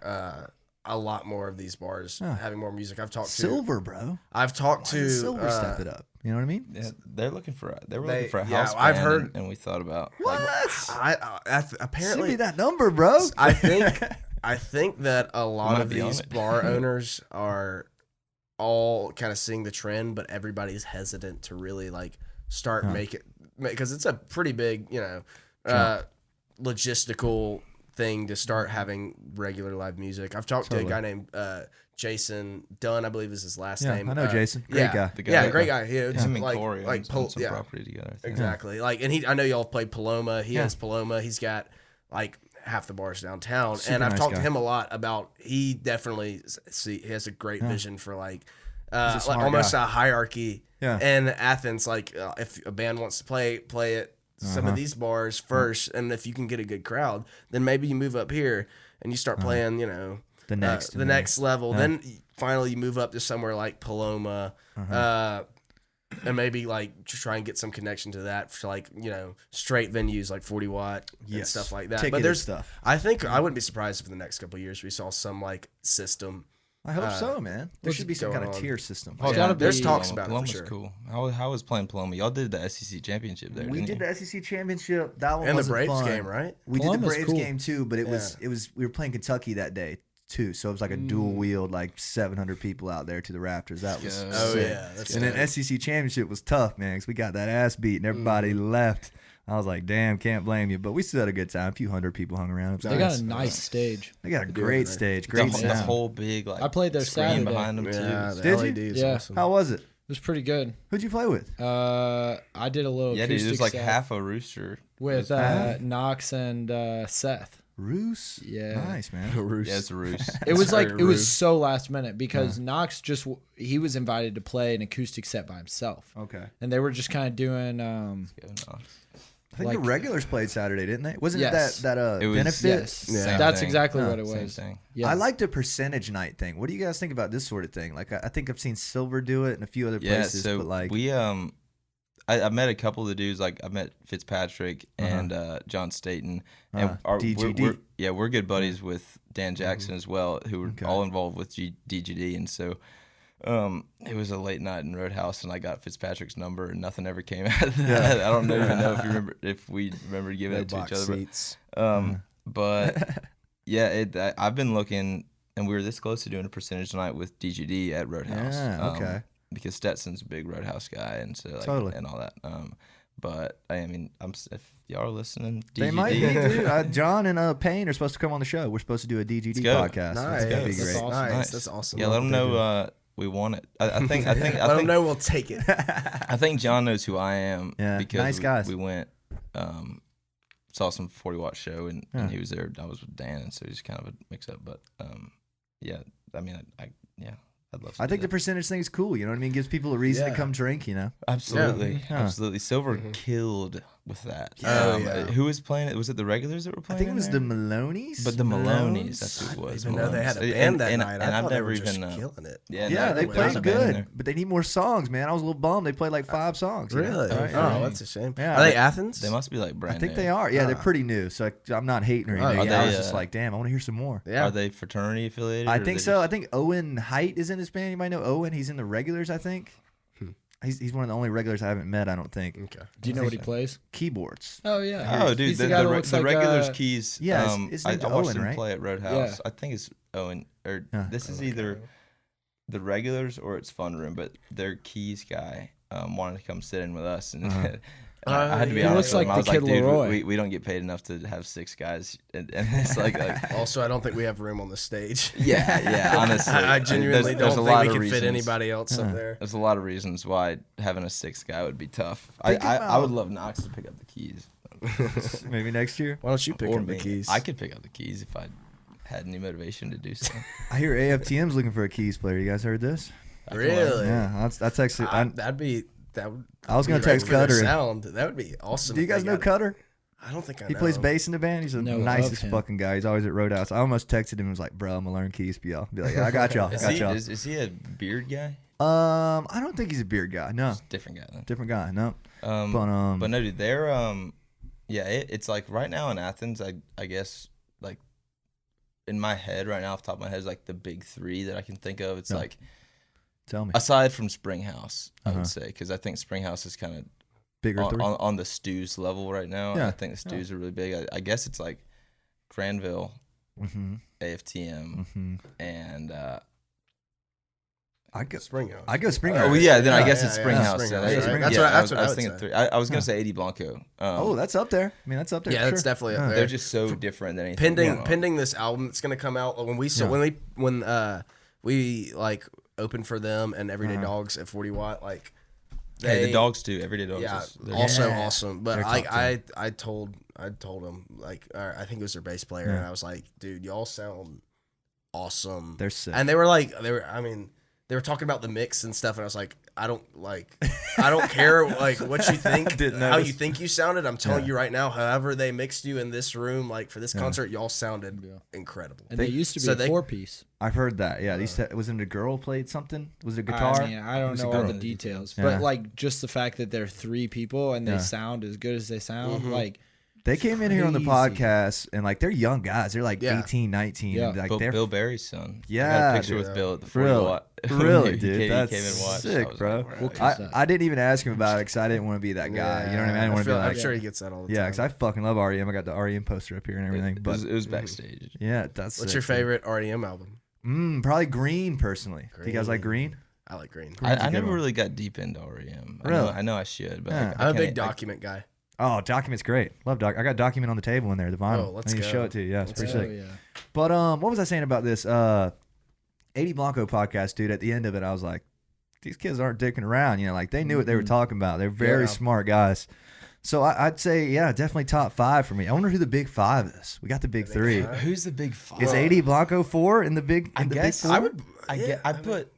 of these bars Yeah. having more music. I've talked Silver, bro. I've talked Why to does Silver step it up? You know what I mean? Yeah, they were looking for a They- house yeah, band, I've heard- and we thought about What? Send Apparently, me that number, bro. I think that a lot might of be on these it. bar owners are all kind of seeing the trend, but everybody's hesitant to really like start because it's a pretty big, logistical thing to start having regular live music. I've talked to a guy named Jason Dunn, I believe is his last Yeah, name. I know Jason. Great yeah, guy. The guy Yeah, that- great guy. He him and like, Corey like own some property together. I think. exactly. Like, and I know y'all played Paloma. He Yeah. has Paloma. He's got like half the bars downtown, Super and I've nice talked guy. to him a lot about. He definitely he has a great vision for like smart almost guy. a hierarchy. Yeah. And Athens, like if a band wants to play at some Uh-huh. of these bars first, and if you can get a good crowd, then maybe you move up here and you start playing, The next, the next level. Then finally you move up to somewhere like Paloma, and maybe like try and get some connection to that for like straight venues like 40 Watt and stuff like that. But there's stuff. I think I wouldn't be surprised if in the next couple of years we saw some like system. I hope so, man. There should be some kind of tier system. It's gotta There's be- talks about Paloma's it for sure. cool. How was playing Paloma? Y'all did the SEC championship there. We didn't did you? the SEC championship. That one And the wasn't Braves fun. game, right? We did the Paloma's Braves cool. game too, but it was we were playing Kentucky that day too, so it was like a dual wheeled, like 700 people out there to the Raptors. That was go. Oh sick. yeah, that's And then SEC championship was tough, man, because we got that ass beat and everybody left. I was like, damn, can't blame you. But we still had a good time. A few hundred people hung around. It was They got nice. a nice stage. They got a great stage, The, great whole- sound. the whole big like I played there screen Saturday. behind them yeah, too. the Did you? LED is Yeah. awesome. How was it? It was pretty good. Who'd you play with? I did a little Yeah, dude, acoustic it was like set half a Rooster. with half? Knox and Seth. Roos? Yeah. Nice, man. Yeah, it's a Roost. It was like Sorry, it was rude. so last minute because Knox he was invited to play an acoustic set by himself, Okay. and they were just kind of doing I think Like- the regulars played Saturday, didn't they? Wasn't Yes. it that It was- benefit? yes, Yeah. that's thing. exactly Huh. what it Same was. thing. Yeah, I like the percentage night thing. What do you guys think about this sort of thing? Like, I think I've seen Silver do it and a few other Yeah, places, so but like, we I met a couple of the dudes. Like I met Fitzpatrick and John Staten, and DGD. we're good buddies with Dan Jackson as well, who were Okay. all involved with DGD. And so it was a late night in Roadhouse, and I got Fitzpatrick's number, and nothing ever came out of that. I don't even know if we remember giving No it to each box other. seats. But yeah, I've been looking, and we were this close to doing a percentage night with DGD at Roadhouse. Yeah, okay. Because Stetson's a big Roadhouse guy, and so like, Totally. and all that. But I mean, if y'all are listening, DGD, they might be, dude. John and Payne are supposed to come on the show. We're supposed to do a DGD go. podcast. Nice. That's gonna be That's great. awesome. Nice. That's awesome. Yeah, let them know we want it. I think Let them know we'll take it. I think John knows who I am. Yeah, because nice guys. we went, saw some 40 Watt show, and he was there. I was with Dan, and so he's kind of a mix up. But yeah, I mean, I'd love to I do think the that. percentage thing is cool. You know what I mean? Gives people a reason to Yeah. come drink. You know? Absolutely, Yeah. absolutely. Silver killed with that. Oh, yeah. Who was playing it? Was it the regulars that were I playing? think it was in the there? Maloney's. But the Maloney's, that's who it I didn't was. even know they had a Maloney's. band that and, night. And I I've thought they never were just even killing it. Yeah, Yeah, they there's played a band in good, there. but they need more songs, man. I was a little bummed. They played like 5 songs. you know? Really? Right, Oh, right. that's a shame. Yeah. Are they Athens? They must be like brand I think new. they are. Yeah, they're Ah. pretty new. So I'm not hating or anything. Are Yeah, I they, was just like, damn, I want to hear some more. Yeah. Are they fraternity affiliated? I or think they so. just- I think Owen Height is in this band. You might know Owen. He's in the regulars, I think. He's one of the only regulars I haven't met, I don't think. Okay. do you know what he plays? Keyboards. Oh yeah. Oh, dude, He's the, guy that the, looks the like, regulars keys. yeah, his I name's watched Owen, him right? play at Roadhouse. Yeah. I think it's Owen, or Yeah. this is either the regulars or it's Fun Room, but their keys guy wanted to come sit in with us, and I had to be He honest looks with him. like I was the like, Kid dude, Leroy. we don't get paid enough to have 6 guys, and it's like Also, I don't think we have room on the stage. yeah, honestly, I genuinely there's don't a lot think we of can fit reasons. anybody else up there. There's a lot of reasons why having a 6th guy would be tough. I about- would love Knox to pick up the keys. Maybe next year. Why don't you pick Or up the me. keys? I could pick up the keys if I had any motivation to do so. I hear AFTM's looking for a keys player. You guys heard this? Really? Yeah, that's actually. That would. I was gonna be text right for their Cutter. Sound. That would be awesome. Do you if they guys know got it. Cutter? I don't think I know. He plays bass in the band. He's the No, nicest of him. fucking guy. He's always at Roadhouse. I almost texted him and was like, bro, I'm gonna learn keys for y'all. Be like, yeah, I got y'all. Is got he, y'all. is he a beard guy? I don't think he's a beard guy. No, Different guy then. different guy. No, But no, dude, they're yeah, it's like right now in Athens, I guess like in my head right now, off the top of my head, is like the big 3 that I can think of. It's Yeah. like tell me, aside from Springhouse, I Uh-huh. would say, because I think Springhouse is kind of bigger on, 3. on the Stews level right now. Yeah. I think the Stews are really big. I guess it's like Granville, Mm-hmm. AFTM, Mm-hmm. and I go. Springhouse. I go Springhouse. oh yeah, then I Yeah, guess yeah, it's yeah. Springhouse. Springhouse, Yeah, right? That's yeah, what- I that's what I was would thinking say. 3. I was gonna say Eddie Blanco. Oh, that's up there. I mean, that's up there. Yeah, for that's sure. definitely up Yeah. there. They're just so different than anything. going on. pending this album that's gonna come out when we like open for them and Everyday Dogs at 40 Watt like Hey, the they- dogs too. Everyday dogs. yeah they're- also Yeah. awesome but They're I told him like I think it was their bass player and I was like dude y'all sound awesome They're sick. and they were I mean they were talking about the mix and stuff, and I was like, I don't care like what you think, how you think you sounded. I'm telling you right now, however they mixed you in this room, like for this concert, y'all sounded incredible. And they used to be a 4-piece. I've heard that. Yeah, was it a girl played something? Was it a guitar? I don't know all the details, but like just the fact that they're 3 people and they sound as good as they sound, like. They came in here on the podcast, and like they're young guys. They're like 18, 19. Yeah. And, like, Bill Barry's son. Yeah, I got a picture with Bill at the 40 watt. Really, He dude. came That's and watched. sick, bro. Like, I didn't even ask him about it because I didn't want to be that guy. You know what I mean? I didn't want to be like, I'm sure he gets that all the time. yeah, because I fucking love REM. I got the REM poster up here and everything. But it was backstage. yeah, that's What's sick, your dude. favorite REM album? Probably Green, personally. Do you guys like Green? I like Green. I never really got deep into REM. Really? I know I should, but Yeah. I'm a big Document guy. Oh, Document's great. Love Doc. I got Document on the table in there, the vinyl. Oh, let's I need to go. show it to you. Yeah, it's pretty sick. Yeah. But what was I saying about this 80 Blanco podcast, dude? At the end of it, I was like, these kids aren't dicking around. You know, like they knew what they were talking about. They're very smart guys. So I'd say, yeah, definitely top 5 for me. I wonder who the big 5 is. We got the big 3. Who's the big 5? Is 80 Blanco 4 in the big? I in the guess big I 4? would. I put.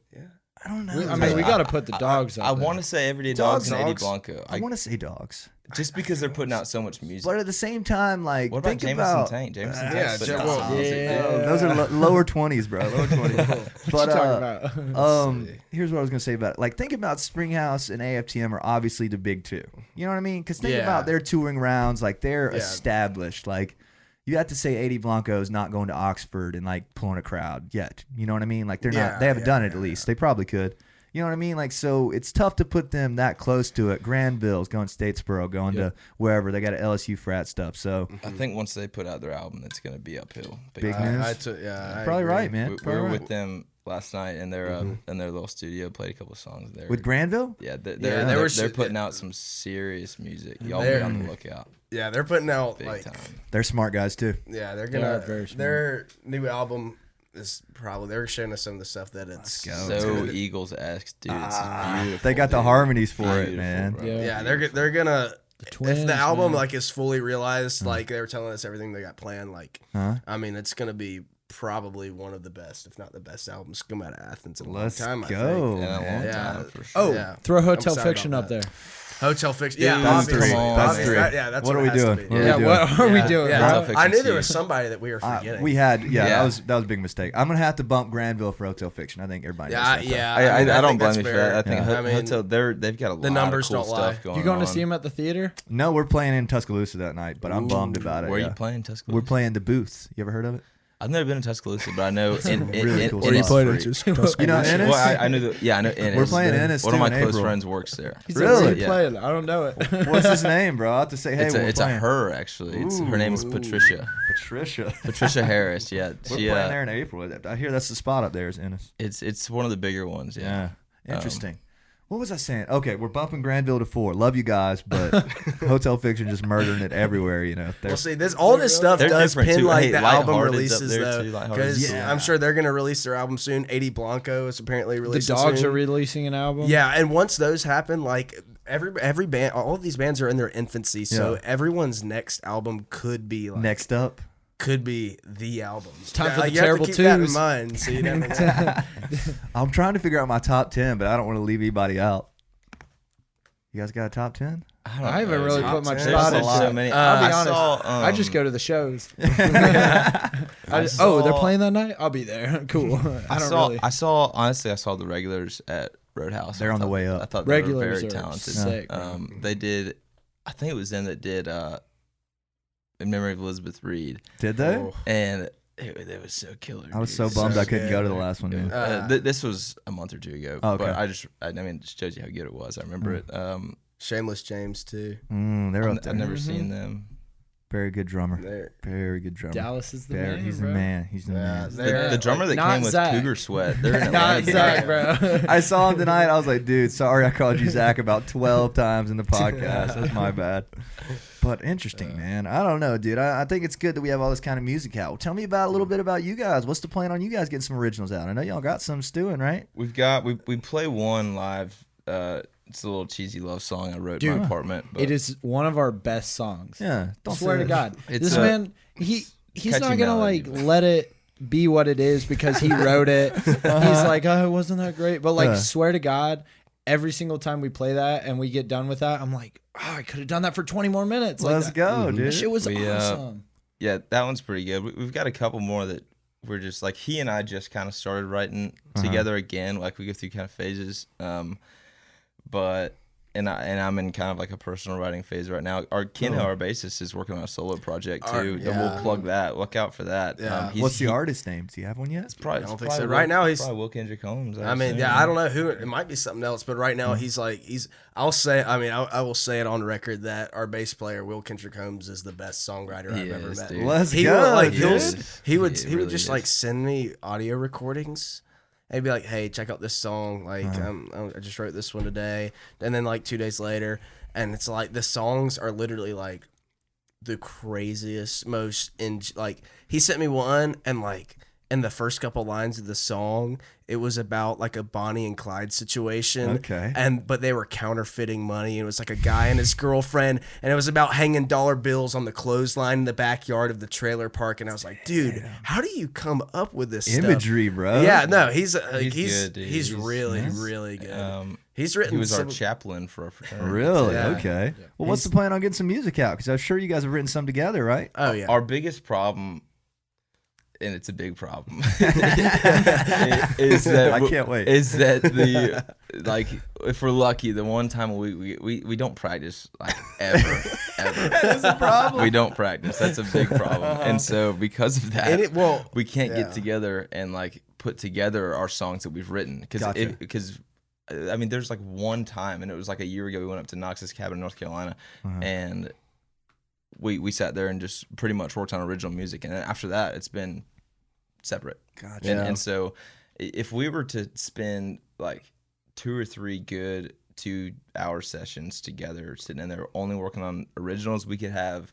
I don't know. I mean, we got to put the Dogs up I there. want to say Everyday Dogs and 80 Dogs. Blanco. I want to say Dogs, just because they're putting out so much music. but at the same time, like, What about think Jameson about Tank? Jameson yeah, Tank's putting out well, some music. those are lower 20s, bro. Lower 20s. But What you talking about? here's what I was gonna say about it. Like, think about Springhouse and AFTM are obviously the big 2. You know what I mean? Because think about their touring rounds. Like, they're established. Like, you have to say 80 Blanco is not going to Oxford and like pulling a crowd yet. You know what I mean? Like, they're not. They haven't done it at least. They probably could. You know what I mean? Like, so it's tough to put them that close to it. Granville's going to Statesboro, going to wherever. They got a LSU frat stuff. So I think once they put out their album, it's going to be uphill. Big time. news. I Probably agree. right, man. We were with them last night in their little studio, played a couple songs there. With Granville? Yeah, they they're putting out some serious music. Y'all be They're- on the lookout. Yeah, they're putting out Big like time. They're smart guys too. yeah, they're They are gonna very smart. their new album is probably they're showing us some of the stuff that it's So Eagles-esque, dude. It's beautiful. They got the dude. harmonies for it, Beautiful, man. bro. yeah they're gonna twins, if the album man. like is fully realized like they were telling us everything they got planned like Huh? I mean it's gonna be probably one of the best if not the best albums to come out of Athens in a Let's long time go. I think. In a long man. Yeah. time, for sure. Oh, Yeah. throw Hotel I'm excited Fiction about up there. Hotel Fiction yeah That's obviously. three. That's Obviously, three. that's What are it we has to doing? be. What are we Yeah, doing? what are we doing, yeah. bro? Hotel I knew there Fiction's was huge. somebody that we were forgetting We had, Yeah. that was a big mistake. I'm gonna have to bump Granville for Hotel Fiction. I think everybody. yeah knows that. yeah I don't think blame that's you for fair. that. I think Yeah. I mean, Hotel, they've got a lot numbers of cool don't lie. stuff going on. You going to see him at the theater? No, we're playing in Tuscaloosa that night, but I'm bummed about it. Where are yeah. you playing, Tuscaloosa? We're playing the Booth. You ever heard of it? I've never been to Tuscaloosa, but I know really cool Ennis spot. free. You know Ennis? Well, I knew I know Ennis. We're playing Ennis One of too my in close April. friends works there. He's Really? like, Yeah. playing. I don't know it. What's his name, bro? I have to say, hey, It's a her actually. Her name is Patricia. Patricia. Patricia Harris. Yeah, We're she. playing there in April. I hear that's the spot up there is Ennis. It's one of the bigger ones. Yeah. Yeah. Interesting. What was I saying? Okay, we're bumping Granville to 4. Love you guys, but Hotel Fiction just murdering it everywhere. You know. Well, see, all this stuff They're does different, pin too. like Hey, the album Lighthearted's up releases there, though, too. Lighthearted's because Yeah. I'm sure they're gonna release their album soon. 80 Blanco is apparently The releasing Dogs soon. are releasing an album. Yeah, and once those happen, like every band, all of these bands are in their infancy, so Yeah. everyone's next album could be like Next up. could be the album. It's time for the you have Terrible to keep that in Twos. mind. So you never know. I'm trying to figure out my top 10, but I don't want to leave anybody out. You guys got a top 10? I haven't really Top put much 10. thought There's into so it. many. I'll be I honest. saw, I just go to the shows. I Oh, they're saw- playing that night? I'll be there. Cool. I don't really. I saw the regulars at Roadhouse. They're I on the thought- way up. I thought they Regulars were very are talented. sick. bro. They did. I think it was them that did in memory of Elizabeth Reed, Did they? Oh. and it was so killer. I was dude. so bummed So I couldn't go to the good. last one, man. This was a month or two ago. Oh, okay. But I mean, it just shows you how good it was. I remember it. Shameless James too. They're up there. I've never seen them. Very good drummer. They're- Very good drummer. Dallas is the Very, man. he's bro. the man. He's the Yeah, man. they're- The drummer that not came with Zach. Cougar Sweat. They're in Not Atlanta. Zach, bro. I saw him tonight. I was like, dude, sorry I called you Zach about 12 times in the podcast. That's my bad. But interesting, man. I don't know, dude. I think it's good that we have all this kind of music out. Well, tell me about a little bit about you guys. What's the plan on you guys getting some originals out? I know y'all got some stewing, right? We play one live. It's a little cheesy love song I wrote in Dude, my apartment. But It is one of our best songs. Yeah. I swear to God. It's This a- man, he's catchy not gonna melody, like but- let it be what it is because he wrote it. He's like, oh, wasn't that great? But like, swear to God, every single time we play that and we get done with that, I'm like, oh, I could have done that for 20 more minutes. Let's like go, dude. That shit was awesome. Yeah, that one's pretty good. We've got a couple more that we're just like, he and I just kind of started writing together again. Like we go through kind of phases. But I'm in kind of like a personal writing phase right now. Our Keno, our bassist, is working on a solo project too. And we'll plug that. Look out for that. Yeah. What's the artist name? Do you have one yet? It's probably, I don't think so. Right now he's probably Will Kendrick Holmes. I mean, yeah, I don't know who. It might be something else, but right now he's. I'll say. I mean, I will say it on record that our bass player Will Kendrick Holmes is the best songwriter I've ever met. Dude. Let's He go. will, like dude. he would really just is. like send me audio recordings. And he'd be like, "Hey, check out this song. Like, I just wrote this one today." And then like 2 days later, and it's like the songs are literally like the craziest, most like he sent me one, and like in the first couple lines of the song, it was about like a Bonnie and Clyde situation. Okay. But they were counterfeiting money. And it was like a guy and his girlfriend, and it was about hanging dollar bills on the clothesline in the backyard of the trailer park. And I was like, dude, how do you come up with this Imagery, bro. Yeah, no, he's good, dude. he's really really good. He's written. He was our some- chaplain for our fraternity. Really? Yeah. Okay. Well, what's the plan on getting some music out? Because I'm sure you guys have written some together, right? Oh yeah. Our biggest problem, and it's a big problem, is that I can't wait. Is that the like if we're lucky, the one time we don't practice like ever. That's a problem. We don't practice. That's a big problem, and so because of that, we can't yeah. get together and like put together our songs that we've written because. I mean, there's like one time, and it was like a year ago. We went up to Knox's cabin in North Carolina, and we sat there and just pretty much worked on original music. And then after that, it's been separate. Gotcha. And so, if we were to spend like 2 or 3 good 2-hour sessions together, sitting in there only working on originals, we could have,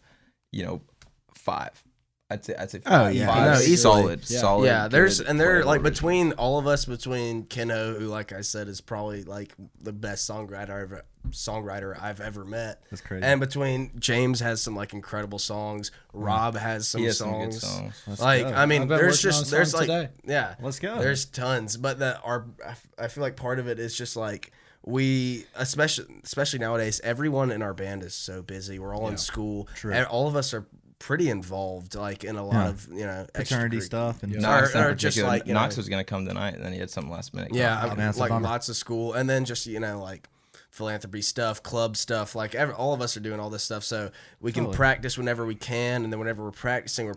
5. I'd say 5. Oh, yeah. 5 No, easily. solid. Yeah, there's good and they're like originals. between all of us, between Keno, who like I said is probably like the best songwriter I've ever met. That's crazy. And between James has some like incredible songs. Rob has some He has songs. some good songs. Let's Like go. I mean, I've been there's working on just there's songs like today. Let's go. There's tons, but I feel like part of it is just like we especially nowadays, everyone in our band is so busy. We're all in school, True. and all of us are pretty involved, like in a lot of fraternity extracurricular stuff and Knox, or just like Knox was gonna come tonight, and then he had something last minute. yeah, Oh, man, that's a like bummer. lots of school, and then just like philanthropy stuff, club stuff. Like all of us are doing all this stuff, so we can practice whenever we can, and then whenever we're practicing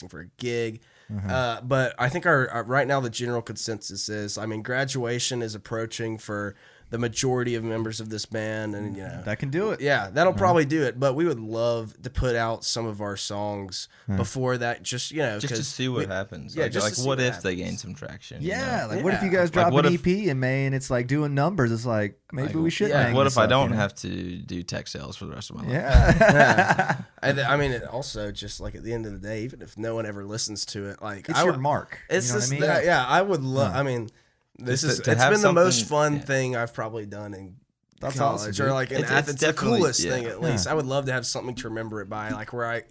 for a gig. But I think our right now the general consensus is, I mean, graduation is approaching for the majority of members of this band, and that can do it. yeah, that'll probably do it. But we would love to put out some of our songs before that, just just to 'cause see what happens. yeah, Like, just like to see what what if they happens. gain some traction? Yeah, like Yeah. what if you guys Like, drop what an if- EP in May and it's like doing numbers? It's like maybe we should. yeah. hang What this if I up, don't you know? have to do tech sales for the rest of my life? Yeah, I mean, it also just like at the end of the day, even if no one ever listens to it, like it's your mark. It's you know just what I mean? yeah. I would love. I mean, this Just is to it's have been the most something- fun thing I've probably done in That's college, awesome, or dude. like in It's Athens. The definitely- coolest yeah. thing, at least. I would love to have something to remember it by, like where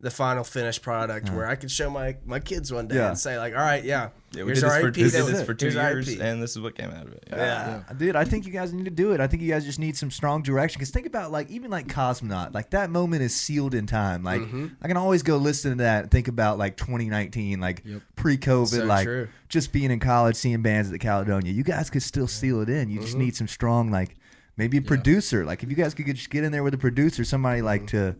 the final finished product, where I could show my kids one day Yeah. and say like, all right, Yeah, we here's did our EP. this that was- for 2 here's our years, EP. and this is what came out of it. Yeah. Dude, I think you guys need to do it. I think you guys just need some strong direction. Because think about like even like Cosmonaut, like that moment is sealed in time. Like I can always go listen to that and think about like 2019, like pre-COVID, So like true. just being in college, seeing bands at the Caledonia. You guys could still seal it in. You just need some strong like maybe a producer. Like if you guys could just get in there with a producer, somebody like to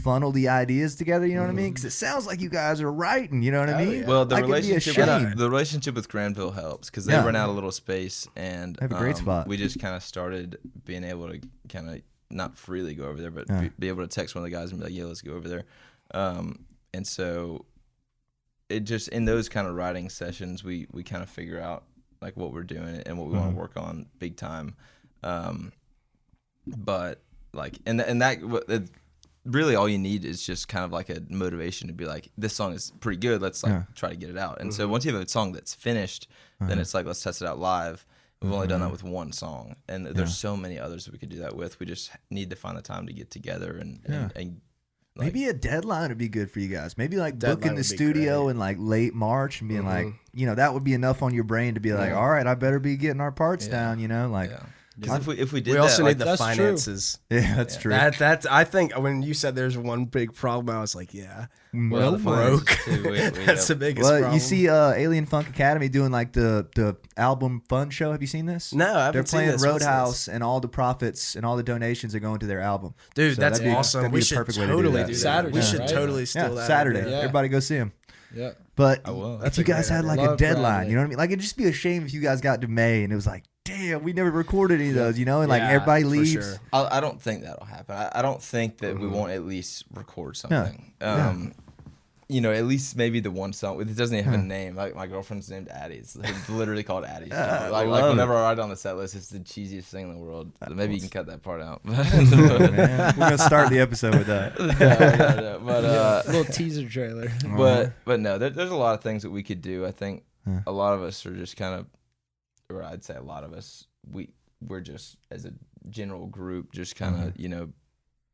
funnel the ideas together. You know what I mean? Because it sounds like you guys are writing. You know what I mean? yeah. Well, the Like, it'd be a relationship shame. the relationship with Granville helps because they Yeah. run out of little space, and They have a great spot. We just kind of started being able to kind of not freely go over there, but be able to text one of the guys and be like, "Yeah, let's go over there." And so it just in those kind of writing sessions, we kind of figure out like what we're doing and what we want to work on big time. But like, and that really all you need is just kind of like a motivation to be like, this song is pretty good. Let's like try to get it out. And so once you have a song that's finished, then it's like, let's test it out live. We've only done that with one song, and there's so many others that we could do that with. We just need to find the time to get together and Maybe a deadline would be good for you guys. Maybe like Deadline booking the would be studio great. in like late March and being like, that would be enough on your brain to be like, all right, I better be getting our parts down, like. Yeah. Because if we did We that, also like, need the that's true. finances. Yeah, that's true. That's I think when you said there's one big problem, I was like, yeah, well, the broke. finances, too. That's the biggest Well, problem. you see Alien Funk Academy doing like the album fund show. Have you seen this? No, I haven't They're seen playing this. What's Roadhouse, and all the profits and all the donations are going to their album. Dude, So that's that'd be- awesome. that'd be We the should perfect way to do totally that. do that. Saturday, We should right? totally steal that. Saturday. idea. Yeah. Everybody go see him. Yeah. But I will. if That's you a great guys had idea. like a Love deadline, Bradley. you know what I mean? Like it'd just be a shame if you guys got to May and it was like, damn, we never recorded any of those, and like Yeah, everybody for leaves. sure. I don't think that'll happen. I don't think that we won't at least record something. At least maybe the one song. It doesn't even have a name. Like my girlfriend's named Addie. It's literally called Addie. So, like love whenever I write on the set list, it's the cheesiest thing in the world. So maybe you can cut that part out. Man, we're gonna start the episode with that. Yeah, but Little teaser trailer. but no, there's a lot of things that we could do. I think a lot of us are just kind of, or I'd say a lot of us, we're just as a general group just kind of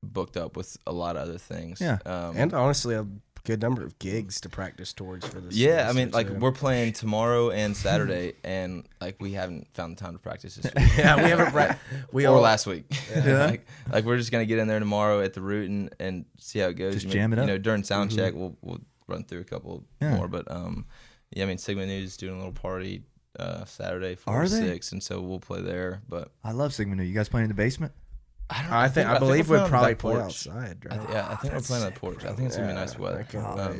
booked up with a lot of other things. Yeah. And honestly, a good number of gigs to practice towards for this. Yeah, I mean, semester, like too. we're playing tomorrow and Saturday, and like we haven't found the time to practice this week. yeah, we haven't. Or last week. Yeah. like we're just gonna get in there tomorrow at the Root and see how it goes. Just I mean, jam it up. during sound check, we'll run through a couple Yeah. more. But I mean, Sigma News is doing a little party Saturday 4 Are to they? 6, and so we'll play there. But I love Sigma Nu. You guys playing in the basement? I believe we're we'd playing on probably the play porch. outside. Right? I think we're playing on the porch. I think it's gonna be nice weather.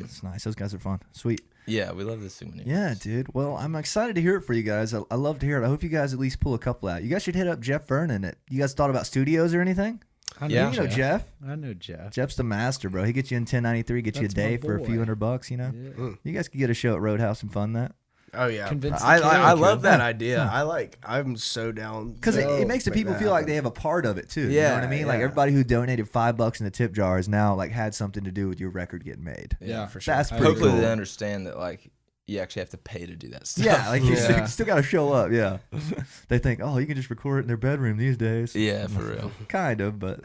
It's nice. Those guys are fun. Sweet. Yeah, we love this Sigma News. Yeah, dude. Well, I'm excited to hear it for you guys. I love to hear it. I hope you guys at least pull a couple out. You guys should hit up Jeff Vernon. You guys thought about studios or anything? I know Yeah. You know Jeff. I know Jeff. Jeff's the master, bro. He gets you in 1093, gets That's you a my day for a few boy. $100. Yeah. You guys could get a show at Roadhouse and fun that. Oh yeah, Convince the I kid. love that Yeah. idea. I'm so down Because it makes the make people that feel like happen. they have a part of it too. You know Yeah, what I mean? Like yeah. everybody who donated $5 in the tip jar has now like had something to do with your record getting made. Yeah. for sure. That's pretty Hopefully cool. they understand that like you actually have to pay to do that stuff. Yeah, like you Yeah. still got to show up. Yeah, they think, oh, you can just record it in their bedroom these days. Yeah, for real. Kind of, but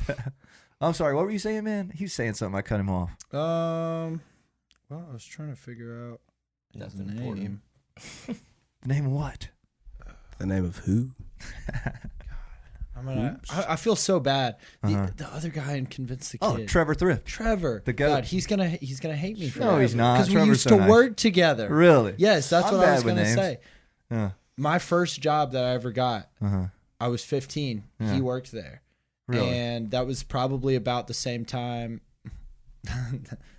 I'm sorry. What were you saying, man? He was saying something. I cut him off. Well, I was trying to figure out his Nothing name. important. The name of what? The name of who? I feel so bad. Uh-huh. The other guy and Convince the Oh, Kid. Trevor Thrift. Trevor. The goat. God, he's gonna hate me for No, that. he's not. Because we Trevor's used so to nice. work together. Really? Yes, that's I'm what I was bad with gonna names. say. Yeah. My first job that I ever got, Uh-huh. I was 15. Yeah. He worked there. Really? And that was probably about the same time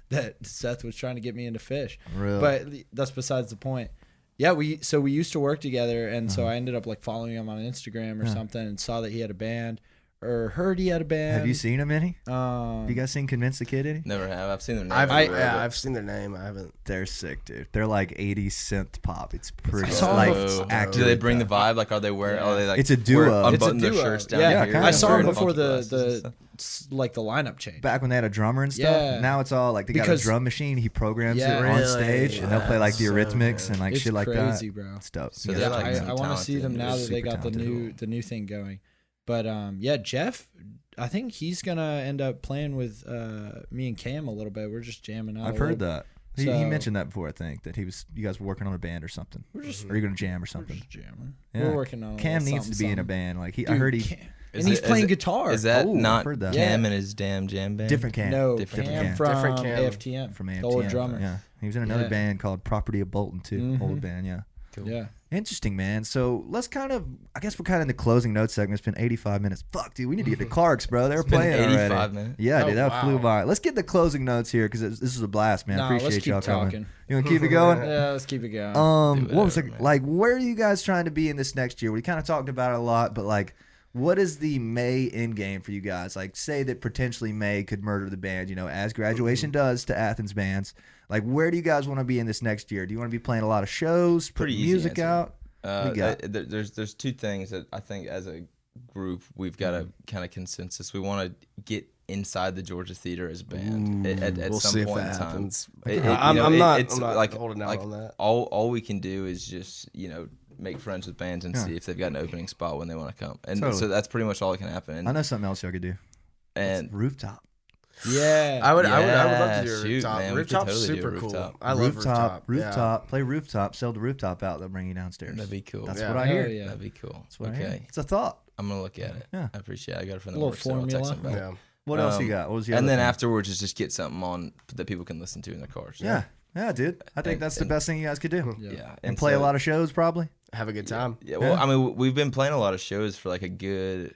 that Seth was trying to get me into fish. Really? But that's besides the point. Yeah, we used to work together, and Uh-huh. so I ended up like following him on Instagram or something, and saw that he had a band, or heard he had a band. Have you seen him any? Um, You guys seen Convince the Kid any? Never have. I've seen their name. I've seen their name. I haven't. They're sick, dude. They're like 80 synth pop. It's pretty saw like them Do accurate. they bring the vibe? Like, are they wearing? Are they like? It's a duo. wear- It's a Unbutton their duo. shirts down Yeah, here. kinda. I saw him wearing before funky glasses and stuff? like the lineup change. Back when they had a drummer and stuff. Yeah. Now it's all like they got a Because- drum machine. He programs Yeah. it on Really? stage, and they'll play like the So Eurythmics good. and like It's shit like crazy, that. bro. It's dope. So You they're guys like check it I out. want to see them talented. now that they Super got talented. the new thing going. But yeah, Jeff, I think he's gonna end up playing with me and Cam a little bit. We're just jamming out. I've a heard little. that. He So- mentioned that before. I think that you guys were working on a band or something. We're just Or you're gonna jam or we're something. just jamming. Yeah. We're working on. a Cam little needs to be in a something. band. Like I Dude, heard he Cam- Is and he's it- playing is it- guitar. Is that Oh, I've not heard that. Cam Yeah. and his damn jam band? different Cam. No, different Cam Cam. from Different Cam. AFTM. From the AMTM. old drummer. Yeah, he was in another Yeah. band called Property of Bolton too. Mhm. Old band. Yeah. Yeah. Interesting, man. So let's I guess we're kind of in the closing note segment. It's been 85 minutes. Fuck, dude. We need to get to Clark's, bro. They're It's been playing 85 already. minutes. Yeah, Oh, dude. That wow. flew by. Let's get the closing notes here because this is a blast, man. Nah, Appreciate let's keep y'all coming. talking. You want to keep it going? Yeah, let's keep it going. Do What was it whatever, man. like? Where are you guys trying to be in this next year? We kind of talked about it a lot, but like, what is the May end game for you guys? Like, say that potentially May could murder the band, as graduation does to Athens bands. Like, where do you guys want to be in this next year? Do you want to be playing a lot of shows, put Pretty easy music answer. out? We got- There's two things that I think as a group we've got a kind of consensus. We want to get inside the Georgia Theater as a band at we'll some see if point that in time. happens. It- I'm it- not it's like holding out on that. All we can do is just make friends with bands and Yeah. see if they've got an opening spot when they want to come, and Totally. so that's pretty much all that can happen. I know something else y'all could do. And Rooftop. Yeah. I would love Yeah, to do a shoot, rooftop. man, we could Rooftop's totally do a super cool. rooftop. I love rooftop. Rooftop. Play rooftop. Sell the rooftop out. They'll bring you downstairs. That'd be cool. That's Yeah. what I hear. Yeah. That'd be cool. That's what I hear. Okay, It's a thought. I'm gonna look at it. Yeah. I appreciate it. I got a friend that Little works there. I'll text him formula. back. Yeah. What else you got? What was the And other then thing? afterwards is just get something on that people can listen to in their cars. Yeah. Yeah, dude. I think And- that's the and- best thing you guys could do. Yeah. And play a lot of shows, probably. Have a good time. Yeah. Well, I mean, we've been playing a lot of shows for like a good,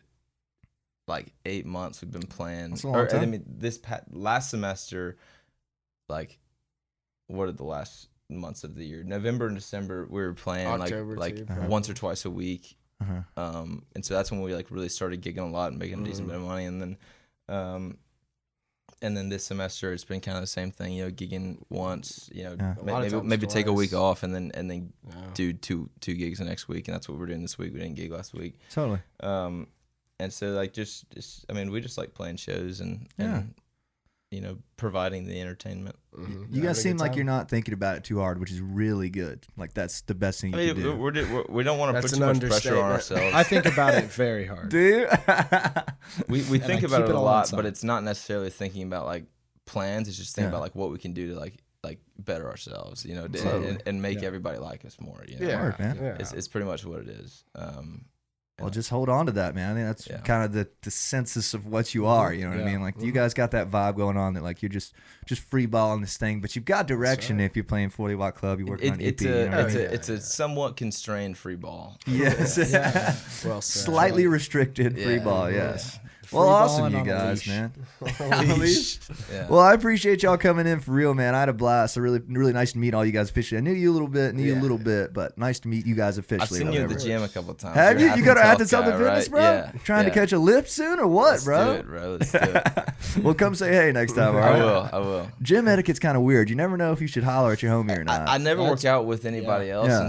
like 8 months. We've been playing. That's a long time. I mean, last semester, like, what are the last months of the year? November and December, we were playing October, like too, once or twice a week. Uh-huh. And so that's when we like really started gigging a lot and making a decent bit of money. And then this semester it's been kind of the same thing, you know, gigging once, you know, Yeah. A lot of times maybe take a week twice. off and then Yeah. do two gigs the next week, and that's what we're doing this week. We didn't gig last week. Totally. And so like just I mean, we just like playing shows and you know, providing the entertainment. Mhm. You Have guys a seem good like time. you're not thinking about it too hard, which is really good. Like that's the best thing you I can mean, do. we don't want to That's put too an much pressure on understatement. ourselves. I think about it very hard. Dude. we And think I about keep it it a all lot, inside. but it's not necessarily thinking about like plans. It's just thinking Yeah. about like what we can do to like better ourselves, you know, Totally. and make Yeah. everybody like us more. You know? Yeah, Word, man. yeah. It's pretty much what it is. Well, just hold on to that, man. I think that's Yeah. kind of the census of what you are. You know what I Yeah. mean? Like you guys got that vibe going on that like you're just free balling this thing, but you've got direction if you're playing 40 Watt Club. You're working on EP. It's you know what I a mean? it's a somewhat constrained free ball. Yes. Well said. Slightly restricted free Yeah. ball. Yes. Free Well, awesome, balling you on a guys, leash. man. On a leash. Yeah. Well, I appreciate y'all coming in for real, man. I had a blast. So really nice to meet all you guys officially. I knew you a little bit, but nice to meet you guys officially. I've seen you at the whatever. gym a couple times. Have You're you? an You go to Athens Athens guy, Fitness, right? bro? Yeah. Trying to Yeah. catch a lift soon or what, Let's bro? do it, bro. Let's do it. Well, come say hey next time, all I right? will. Gym etiquette's kind of weird. You never know if you should holler at your homie or not. I never That's- work out with anybody else, Yeah.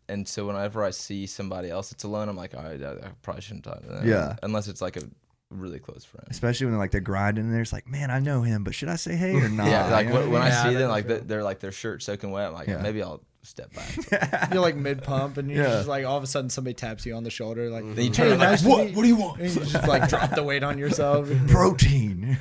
and so whenever I see somebody else that's alone, I'm like, all right, I probably shouldn't talk to them. Yeah. Unless it's like a really close friend. Especially when they're grinding in there. It's like, man, I know him, but should I say hey or not? Yeah, like You know what when I Yeah, see I them, know like the feeling. they're like their shirt soaking wet. I'm like, Yeah. maybe I'll step back. You're like mid pump, and you're Yeah. just like all of a sudden somebody taps you on the shoulder, like, Then you hey, turn around, like, nice to what? meet What do you want? And you just like drop the weight on yourself. Protein.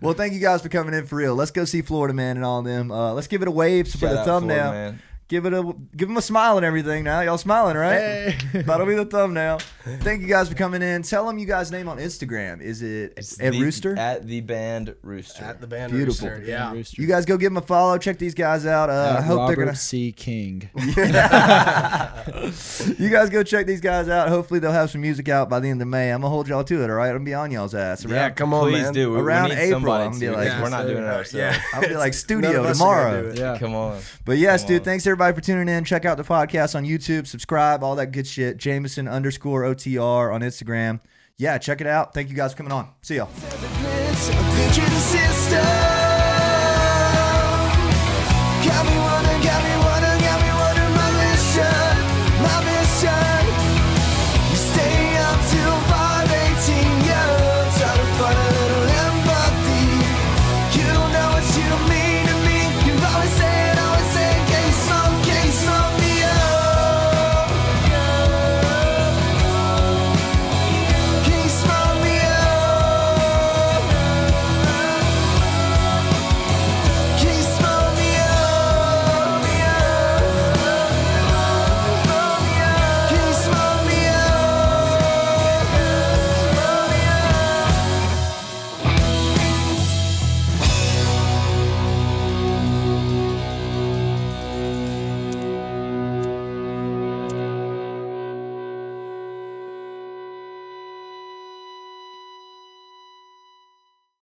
Well, thank you guys for coming in for real. Let's go see Florida Man and all of them. Let's give it a wave for Shout the out thumbnail. Florida, man. Give them a smile and everything now. Y'all smiling, right? Hey. That'll be the thumbnail. Thank you guys for coming in. Tell them you guys' name on Instagram. Is it at Rooster? At the band Rooster. At the band Beautiful. Rooster. Yeah. Rooster. You guys go give them a follow. Check these guys out. I hope Robert they're gonna. C. King. You guys go check these guys out. Hopefully they'll have some music out by the end of May. I'm gonna hold y'all to it. All right, I'm gonna be on y'all's ass. Yeah, come on, Please man. do. We Around need April, somebody I'm gonna be to, like, because we're not doing it ourselves. Yeah. I'll be like None studio of us are gonna tomorrow. do it. Yeah. Come on. But yes, Come dude, on. thanks everybody for tuning in. Check out the podcast on YouTube, subscribe, all that good shit. Jameson_OTR on Instagram. Yeah, check it out. Thank you guys for coming on. See y'all. A picture the system.